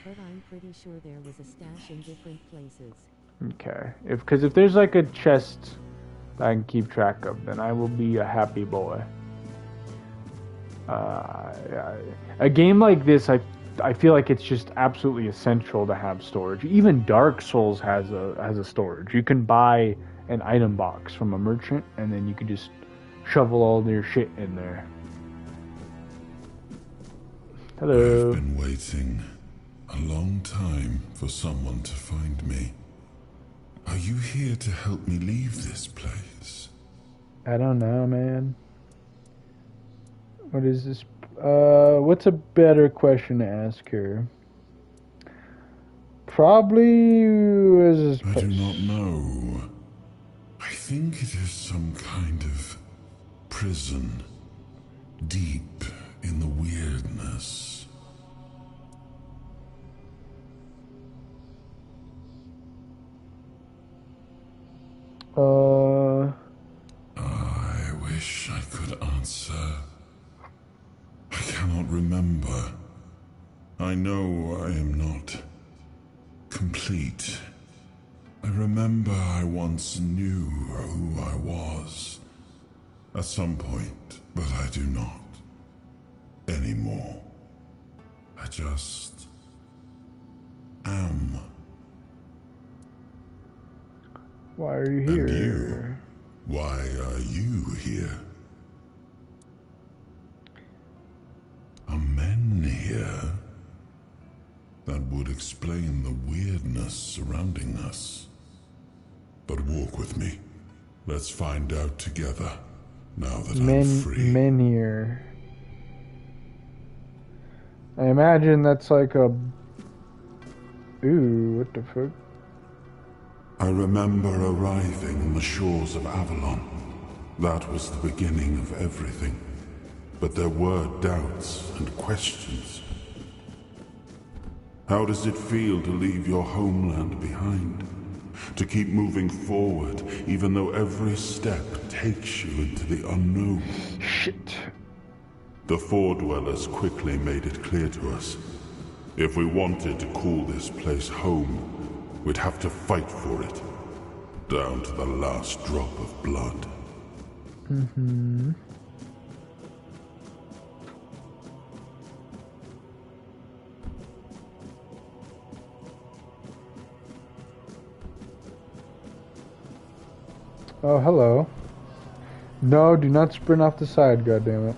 but I'm pretty sure there was a stash in different places.
Okay, because if there's like a chest that I can keep track of, then I will be a happy boy. A game like this, I feel like it's just absolutely essential to have storage. Even Dark Souls has a storage. You can buy an item box from a merchant, and then you can just shovel all your shit in there. Hello.
I've been waiting a long time for someone to find me. Are you here to help me leave this place?
I don't know, man. What is this? What's a better question to ask her? Probably is this place?
I do not know. I think it is some kind of prison, deep in the weirdness. I wish I could answer. I cannot remember. I know I am not complete. I remember I once knew who I was at some point, but I do not anymore. I just am.
Why are you here?
And you? Why are you here? Are men here? That would explain the weirdness surrounding us. But walk with me. Let's find out together, now that I'm free.
Men here. I imagine that's like a... Ooh, what the fuck?
I remember arriving on the shores of Avalon. That was the beginning of everything. But there were doubts and questions. How does it feel to leave your homeland behind? To keep moving forward, even though every step takes you into the unknown?
Shit.
The Four Dwellers quickly made it clear to us. If we wanted to call this place home, we'd have to fight for it. Down to the last drop of blood.
Mm-hmm. Oh, hello. No, do not sprint off the side, goddammit.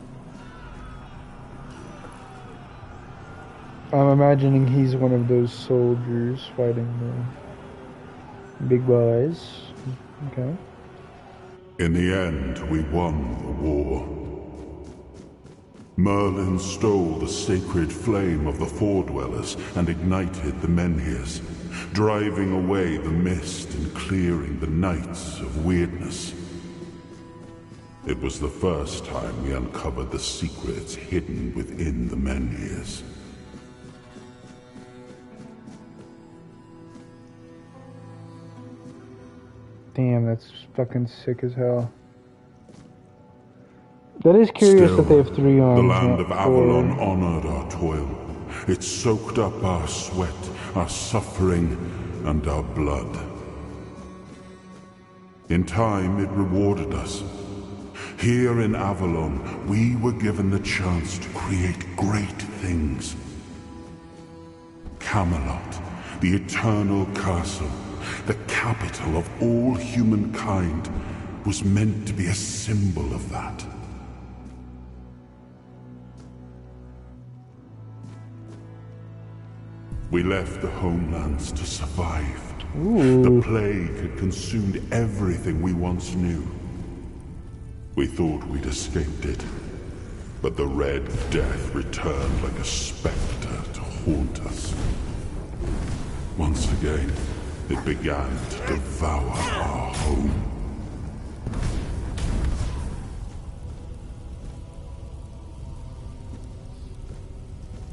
I'm imagining he's one of those soldiers fighting the big boys. Okay.
In the end, we won the war. Merlin stole the sacred flame of the Foredwellers and ignited the Menhirs, driving away the mist and clearing the nights of weirdness. It was the first time we uncovered the secrets hidden within the Menhirs.
Damn, that's fucking sick as hell. That is curious that they have 3 arms.
The land of Avalon honored our toil. It soaked up our sweat, our suffering, and our blood. In time, it rewarded us. Here in Avalon, we were given the chance to create great things. Camelot, the eternal castle, the capital of all humankind, was meant to be a symbol of that. We left the homelands to survive.
Ooh.
The plague had consumed everything we once knew. We thought we'd escaped it, but the Red Death returned like a specter to haunt us. Once again, it began to devour our home.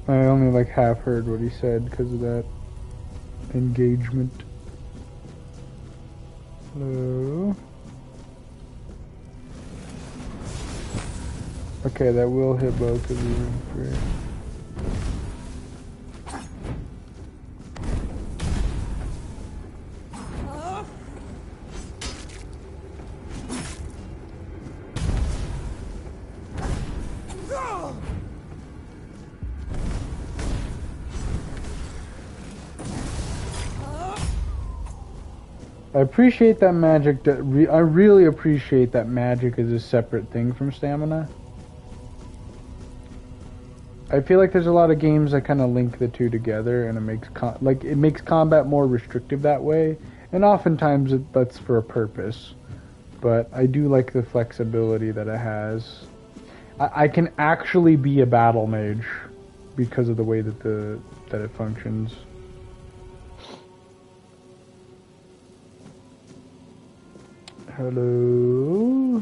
I only like half heard what he said because of that engagement. Hello? Okay, that will hit both of you. Great. I appreciate that magic. I really appreciate that magic is a separate thing from stamina. I feel like there's a lot of games that kind of link the two together, and it makes combat more restrictive that way. And oftentimes that's for a purpose. But I do like the flexibility that it has. I can actually be a battle mage because of the way that it functions. Hello?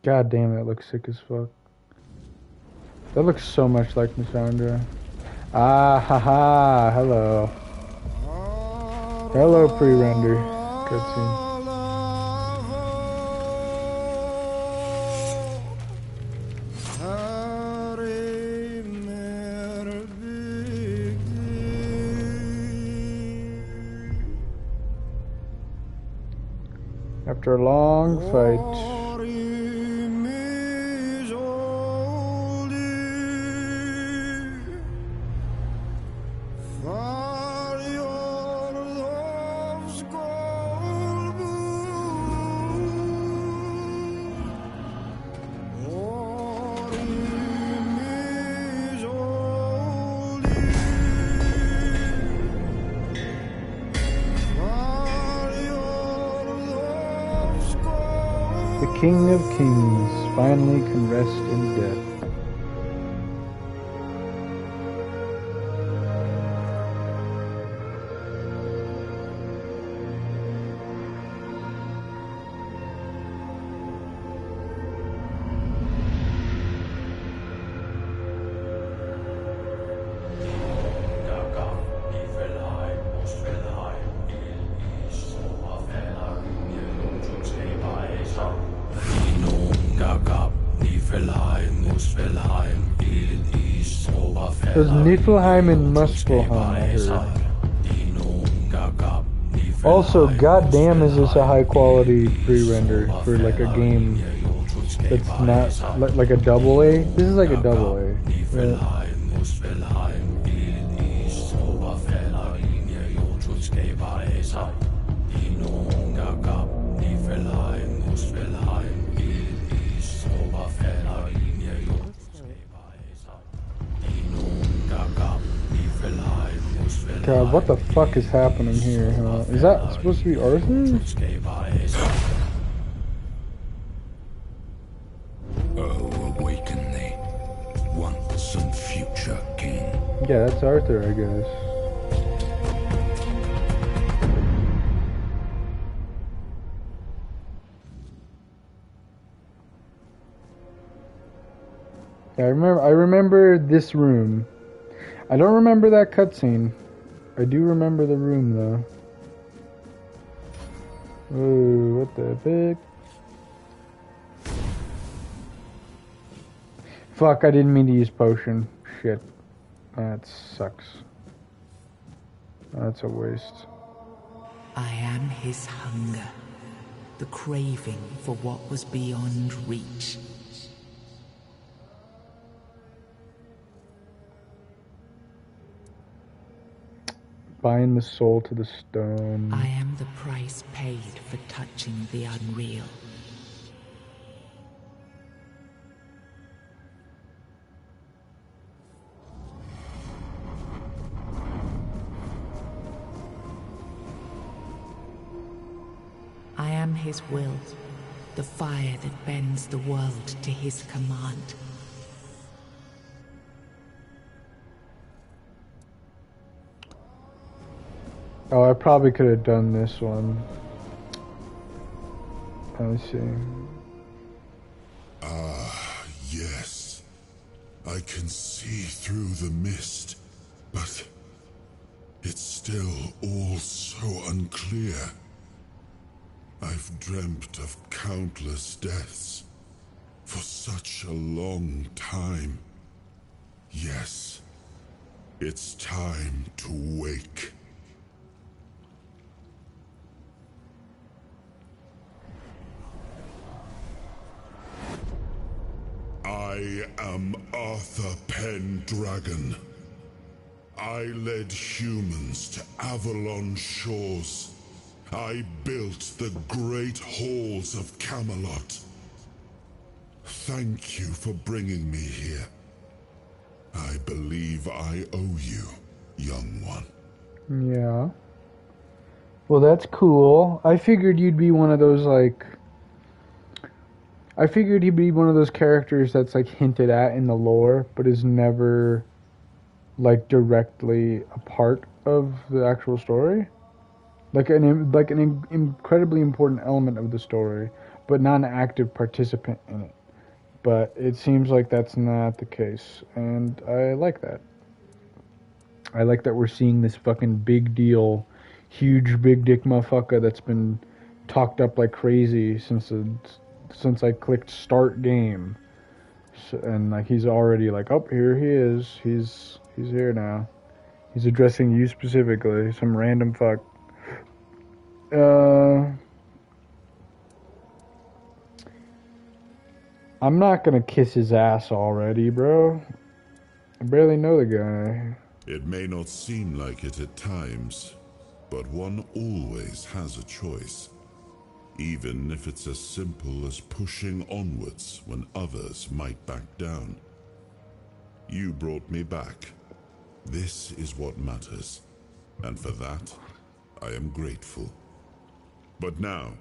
God damn, that looks sick as fuck. That looks so much like Missandra. Ah, haha, hello. Hello, pre-render cutscene. After a long fight. The King of Kings finally can rest in death. There's Niflheim and Muspelheim, I heard. Also, goddamn, is this a high quality pre-render for like a game that's not like a double A? This is like a double A. Right? God, what the fuck is happening here, huh? Is that supposed to be Arthur?
Oh, awaken thee, once and future king.
Yeah, that's Arthur, I guess. Yeah, I remember this room. I don't remember that cutscene. I do remember the room, though. Ooh, what the fuck? Fuck, I didn't mean to use potion. Shit. That sucks. That's a waste.
I am his hunger, the craving for what was beyond reach.
Bind the soul to the stone.
I am the price paid for touching the unreal. I am his will, the fire that bends the world to his command.
Oh, I probably could have done this one. I see.
Ah, yes. I can see through the mist, but it's still all so unclear. I've dreamt of countless deaths for such a long time. Yes, it's time to wake. I am Arthur Pendragon. I led humans to Avalon shores. I built the great halls of Camelot. Thank you for bringing me here. I believe I owe you, young one.
Yeah. Well, that's cool. I figured you'd be one of those, like... I figured he'd be one of those characters that's, like, hinted at in the lore, but is never, like, directly a part of the actual story. Like an incredibly important element of the story, but not an active participant in it. But it seems like that's not the case, and I like that. I like that we're seeing this fucking big deal, huge big dick motherfucker that's been talked up like crazy since I clicked start game, and like he's already like, oh, here he is. He's here now. He's addressing you specifically, some random fuck. I'm not gonna kiss his ass already, bro. I barely know the guy.
It may not seem like it at times, but one always has a choice. Even if it's as simple as pushing onwards when others might back down. You brought me back. This is what matters, and for that, I am grateful. But now,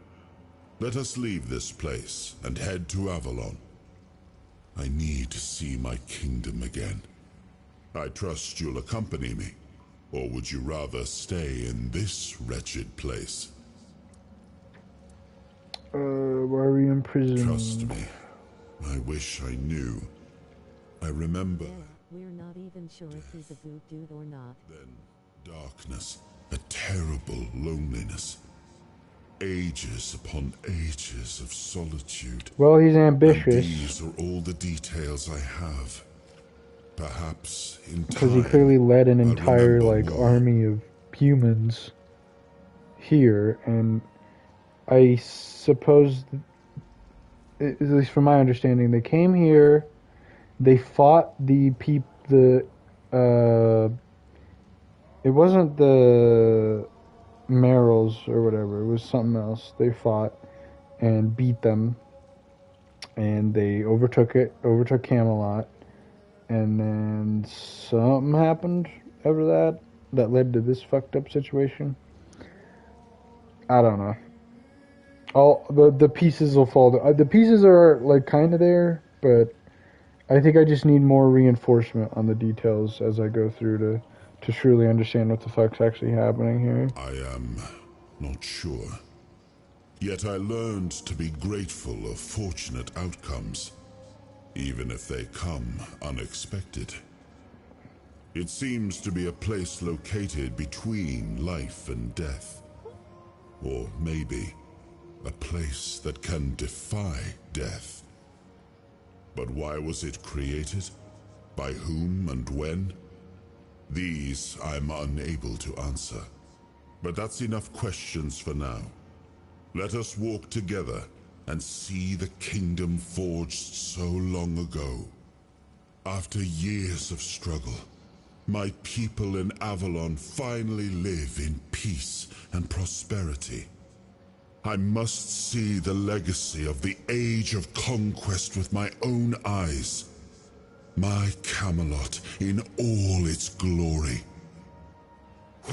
let us leave this place and head to Avalon. I need to see my kingdom again. I trust you'll accompany me, or would you rather stay in this wretched place?
Why are we imprisoned?
Trust me, I wish I knew. I remember.
We're not even sure if he's a good dude or not.
Then darkness, a terrible loneliness. ages upon ages of solitude.
Well, he's ambitious.
And these are all the details I have. Perhaps in time,
because he clearly led an
I'll
entire
remember more.
army of humans here, and I suppose, at least from my understanding, they came here, they fought it wasn't the Merrills or whatever, it was something else. They fought and beat them, and they overtook Camelot, and then something happened after that led to this fucked up situation. I don't know. All the pieces will fall. The pieces are kind of there, but I think I just need more reinforcement on the details as I go through to truly understand what the fuck's actually happening here.
I am not sure. Yet I learned to be grateful of fortunate outcomes, even if they come unexpected. It seems to be a place located between life and death. Or maybe a place that can defy death. But why was it created? By whom and when? These I'm unable to answer. But that's enough questions for now. Let us walk together and see the kingdom forged so long ago. After years of struggle, my people in Avalon finally live in peace and prosperity. I must see the legacy of the Age of Conquest with my own eyes. My Camelot in all its glory.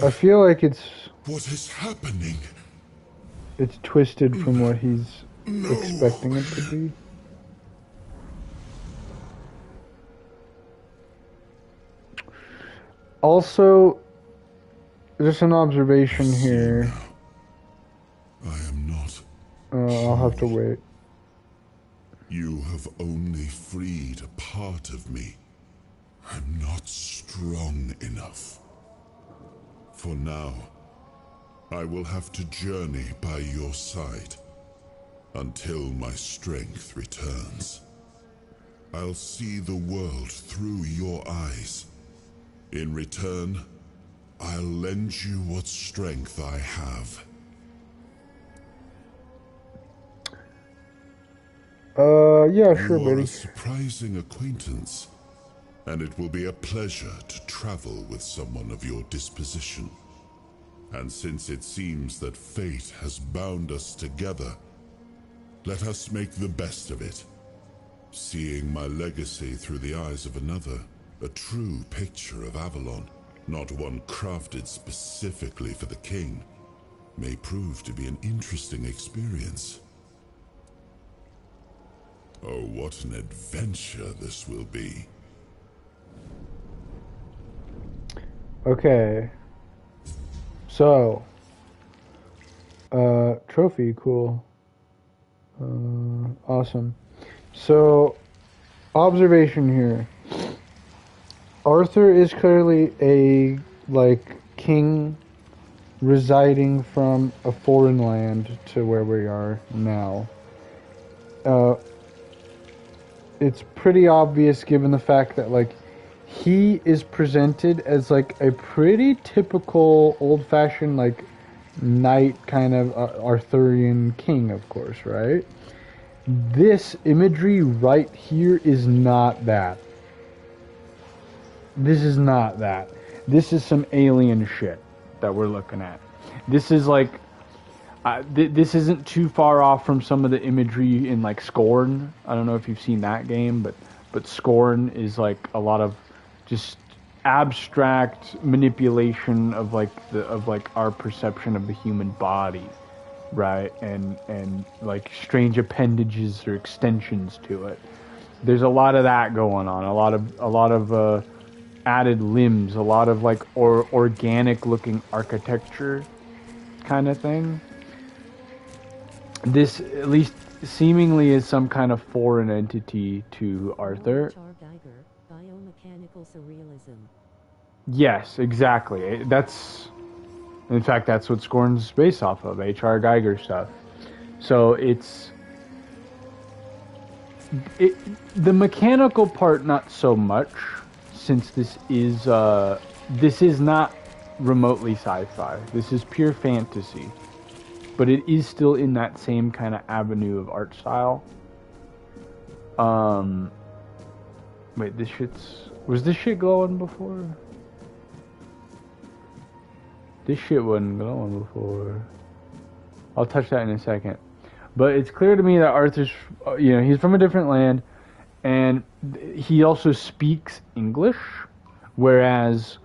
I feel like it's...
What is happening?
It's twisted from what he's expecting it to be. Also, just an observation here.
I am not.
I'll have to wait.
You have only freed a part of me. I'm not strong enough. For now, I will have to journey by your side until my strength returns. I'll see the world through your eyes. In return, I'll lend you what strength I have.
Yeah, sure,
You are
buddy.
a surprising acquaintance, and it will be a pleasure to travel with someone of your disposition. And since it seems that fate has bound us together, let us make the best of it. Seeing my legacy through the eyes of another, a true picture of Avalon, not one crafted specifically for the king, may prove to be an interesting experience. Oh, what an adventure this will be.
Okay. So, trophy, cool. Awesome. So, observation here. Arthur is clearly a, king residing from a foreign land to where we are now. It's pretty obvious given the fact that, he is presented as, a pretty typical old-fashioned, knight kind of Arthurian king, of course, right? This imagery right here is not that. This is not that. This is some alien shit that we're looking at. This is this isn't too far off from some of the imagery in Scorn. I don't know if you've seen that game, but Scorn is a lot of just abstract manipulation of our perception of the human body, right? And strange appendages or extensions to it. There's a lot of that going on. A lot of added limbs, a lot of organic looking architecture kind of thing. This, at least seemingly, is some kind of foreign entity to Arthur.
Biomechanical surrealism.
Yes, exactly. That's In fact, that's what Scorn's based off of, H.R. Geiger stuff. So the mechanical part, not so much, since this is not remotely sci-fi. This is pure fantasy, but it is still in that same kind of avenue of art style. Wait, was this shit glowing before? This shit wasn't glowing before. I'll touch that in a second. But it's clear to me that Arthur's, he's from a different land, and he also speaks English, whereas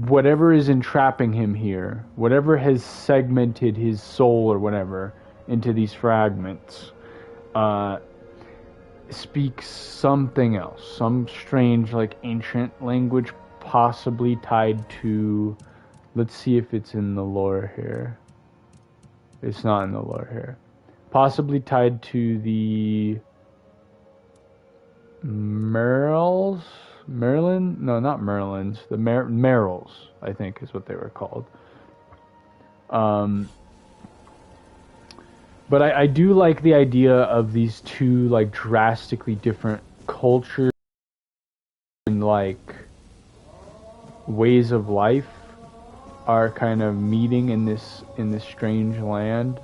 whatever is entrapping him here, whatever has segmented his soul or whatever into these fragments, speaks something else, some strange, like, ancient language, possibly tied to... Let's see if it's in the lore here. It's not in the lore here. Possibly tied to the Merles? Merlin? No, not Merlins. The Merrills, I think, is what they were called. But I do like the idea of these two, like, drastically different cultures and, like, ways of life are kind of meeting in this strange land.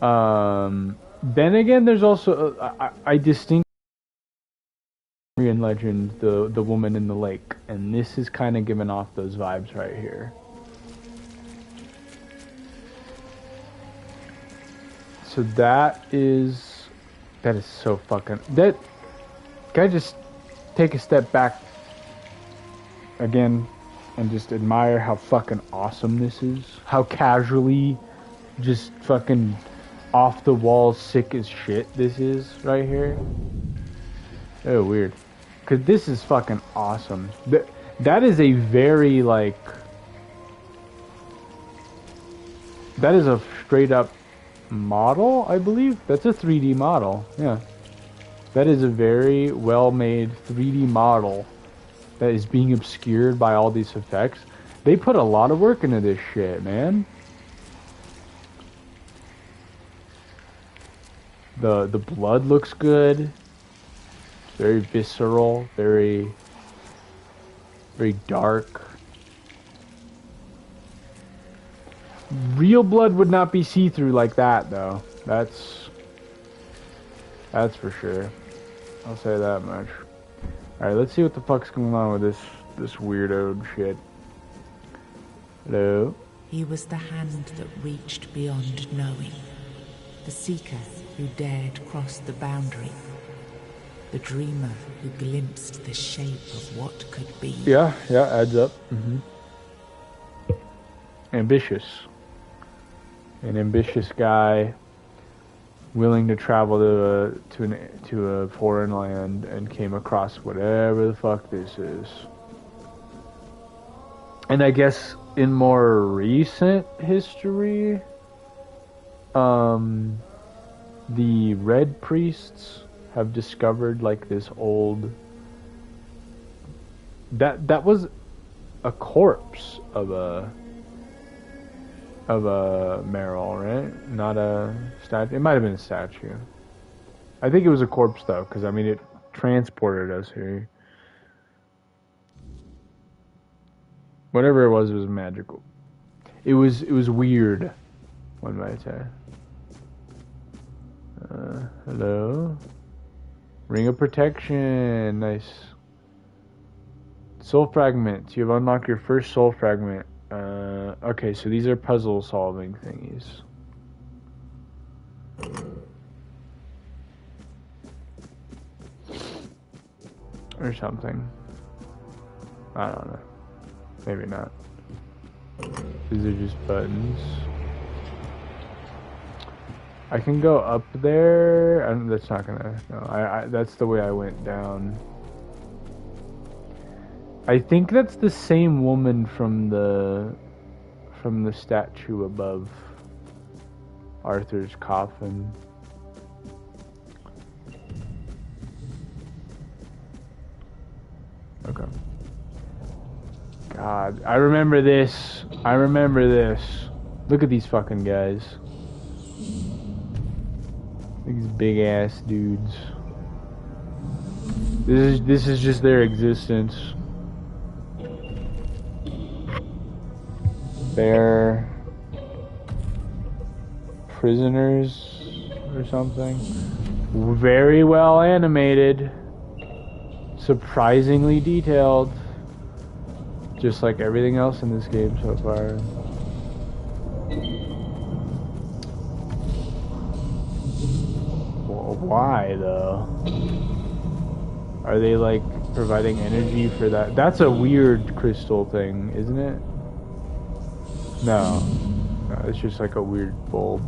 Then again, there's also I distinct Arthurian legend, the woman in the lake, and this is kind of giving off those vibes right here. So that is so fucking... Can I just take a step back again and just admire how fucking awesome this is? How casually, just fucking off the wall, sick as shit this is right here. Oh, weird. Cause this is fucking awesome. That is a very, like... That is a straight up model, I believe. That's a 3D model, yeah. That is a very well made 3D model that is being obscured by all these effects. They put a lot of work into this shit, man. The blood looks good. It's very visceral, very dark. Real blood would not be see-through like that, though. That's for sure. I'll say that much. Alright, let's see what the fuck's going on with this weirdo shit. Hello?
He was the hand that reached beyond knowing. The seeker who dared cross the boundary. The dreamer who glimpsed the shape of what could be.
Yeah, adds up. Ambitious. An ambitious guy willing to travel to a foreign land and came across whatever the fuck this is. And I guess in more recent history, the Red Priests have discovered, like, this old... That was a corpse of a Merrill, right? Not a statue. It might have been a statue. I think it was a corpse, though, because, I mean, it transported us here. Whatever it was magical. It was weird, one might say. Hello? Ring of Protection. Nice. Soul Fragments. You have unlocked your first soul fragment. Okay, so these are puzzle solving thingies. Or something. I don't know. Maybe not. These are just buttons. I can go up there. That's not gonna... No, that's the way I went down. I think that's the same woman from the statue above Arthur's coffin. Okay. God, I remember this. I remember this. Look at these fucking guys. These big ass dudes. This is just their existence. They're prisoners or something. Very well animated. Surprisingly detailed. Just like everything else in this game so far. Well, why though? Are they like providing energy for that? That's a weird crystal thing, isn't it? No. No, it's just like a weird bulb.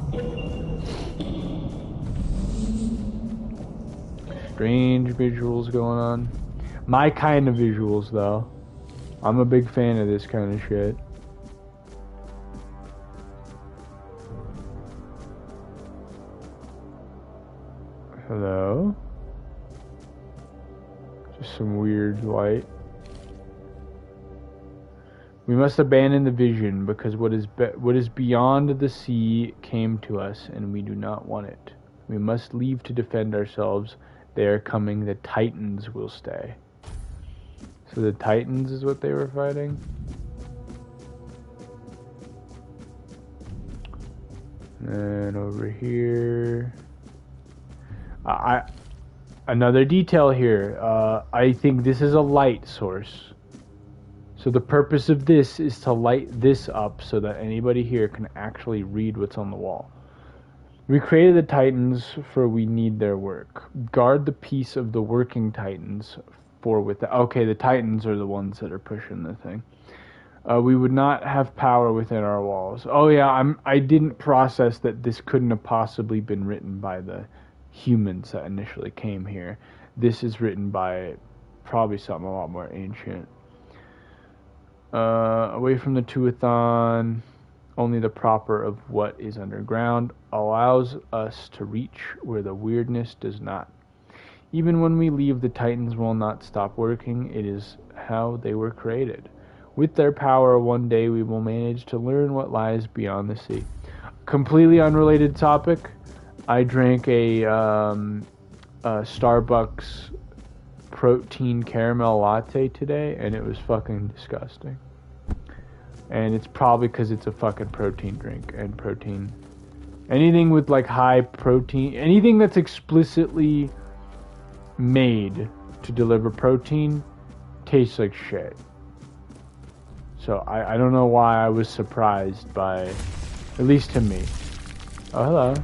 Strange visuals going on. My kind of visuals though. I'm a big fan of this kind of shit. Hello? Just some weird light. We must abandon the vision because what is beyond the sea came to us and we do not want it. We must leave to defend ourselves. They are coming. The Titans will stay. So the Titans is what they were fighting? And over here... Another detail here. I think this is a light source. So the purpose of this is to light this up so that anybody here can actually read what's on the wall. We created the Titans for we need their work. Guard the peace of the working Titans for with the... Okay, the Titans are the ones that are pushing the thing. We would not have power within our walls. Oh yeah, I didn't process that this couldn't have possibly been written by the humans that initially came here. This is written by probably something a lot more ancient. Away from the Tuathon, only the proper of what is underground allows us to reach where the weirdness does not. Even when we leave, the Titans will not stop working. It is how they were created. With their power, one day we will manage to learn what lies beyond the sea. Completely unrelated topic. I drank a Starbucks protein caramel latte today, and it was fucking disgusting. And it's probably because it's a fucking protein drink, and protein... Anything with like high protein... Anything that's explicitly made to deliver protein tastes like shit. So I don't know why I was surprised by... At least to me. Oh, hello.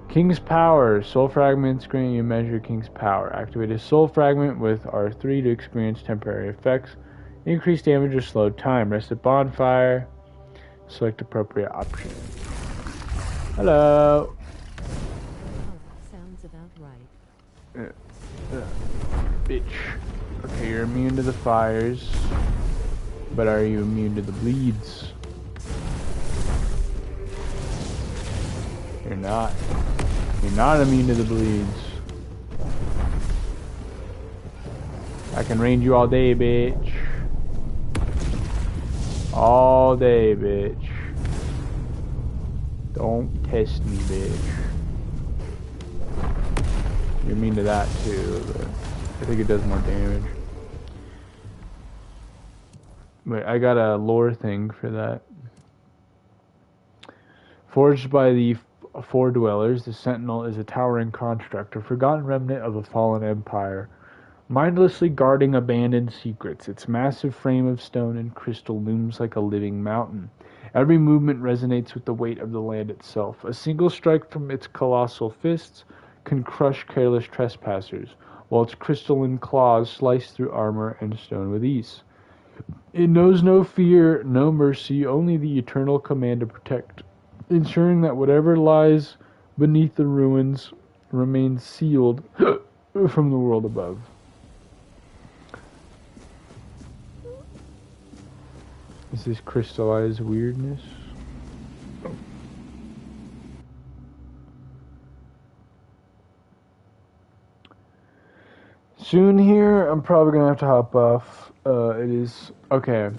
King's Power. Soul Fragments grant you measure King's Power. Activate a Soul Fragment with R3 to experience temporary effects. Increase damage or slow time. Rest at Bonfire. Select appropriate option. Hello.
Sounds about right.
Bitch. Okay, you're immune to the fires. But are you immune to the bleeds? You're not. You're not immune to the bleeds. I can range you all day, bitch. All day, bitch. Don't test me, bitch. You're immune to that too, but I think it does more damage. Wait, I got a lore thing for that. Forged by the Four Dwellers, the Sentinel is a towering construct, a forgotten remnant of a fallen empire, mindlessly guarding abandoned secrets. Its massive frame of stone and crystal looms like a living mountain. Every movement resonates with the weight of the land itself. A single strike from its colossal fists can crush careless trespassers, while its crystalline claws slice through armor and stone with ease. It knows no fear, no mercy, only the eternal command to protect, ensuring that whatever lies beneath the ruins remains sealed from the world above. Is this crystallized weirdness? soon here. I'm probably gonna have to hop off. It is okay.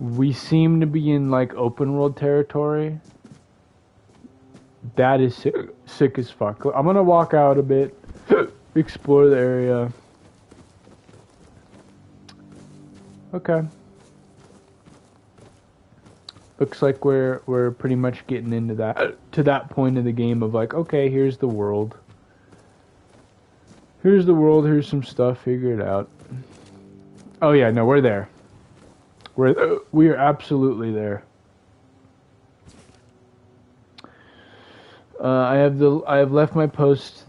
We seem to be in like open world territory. That is sick as fuck. I'm gonna walk out a bit, explore the area. Okay. Looks like we're pretty much getting into that point of the game of like, okay, here's the world. Here's the world, here's some stuff, figure it out. Oh yeah, no, we're there. We are absolutely there. I have left my post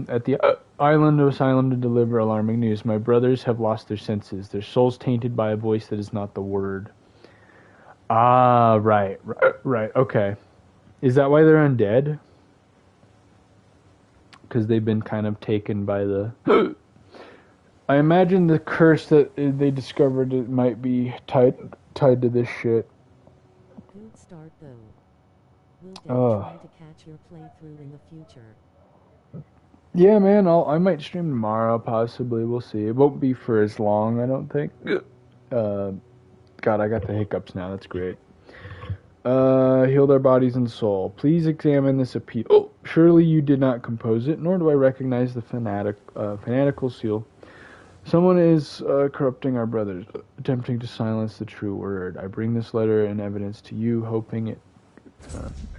at the island of Asylum to deliver alarming news. My brothers have lost their senses, their souls tainted by a voice that is not the word. Ah, right, okay. Is that why they're undead? Because they've been kind of taken by the... I imagine the curse that they discovered it might be tied to this shit.
Good start though. We'll try to catch your playthrough in the future.
Yeah, man, I might stream tomorrow, possibly. We'll see. It won't be for as long, I don't think. God, I got the hiccups now. That's great. Healed our bodies and soul. Please examine this appeal. Oh, surely you did not compose it, nor do I recognize the fanatical seal. Someone is corrupting our brothers, attempting to silence the true word. I bring this letter and evidence to you, hoping it...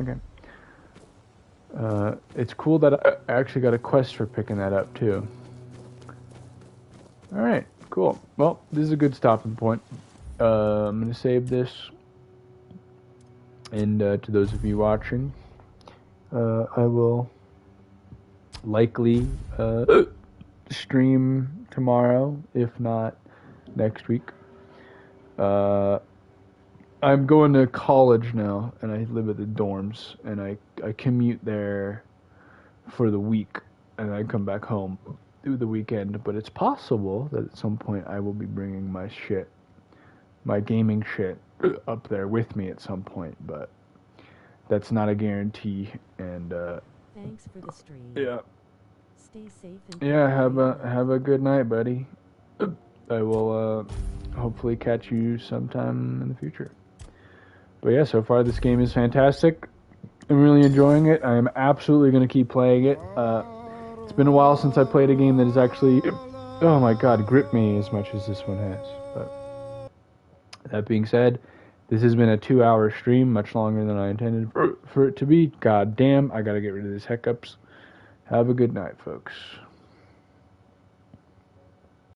okay. It's cool that I actually got a quest for picking that up, too. Alright, cool. Well, this is a good stopping point. I'm going to save this. And to those of you watching, I will likely stream tomorrow, if not next week. I'm going to college now, and I live at the dorms, and I commute there for the week, and I come back home through the weekend. But it's possible that at some point I will be bringing my gaming shit up there with me at some point, but that's not a guarantee. And
thanks for the stream.
Yeah.
Stay safe and
yeah, have a good night, buddy. I will hopefully catch you sometime in the future. But yeah, so far this game is fantastic. I'm really enjoying it. I am absolutely going to keep playing it. It's been a while since I played a game that has actually, oh my god, gripped me as much as this one has. But that being said, this has been a 2-hour stream, much longer than I intended for it to be. God damn, I gotta get rid of these hiccups. Have a good night, folks.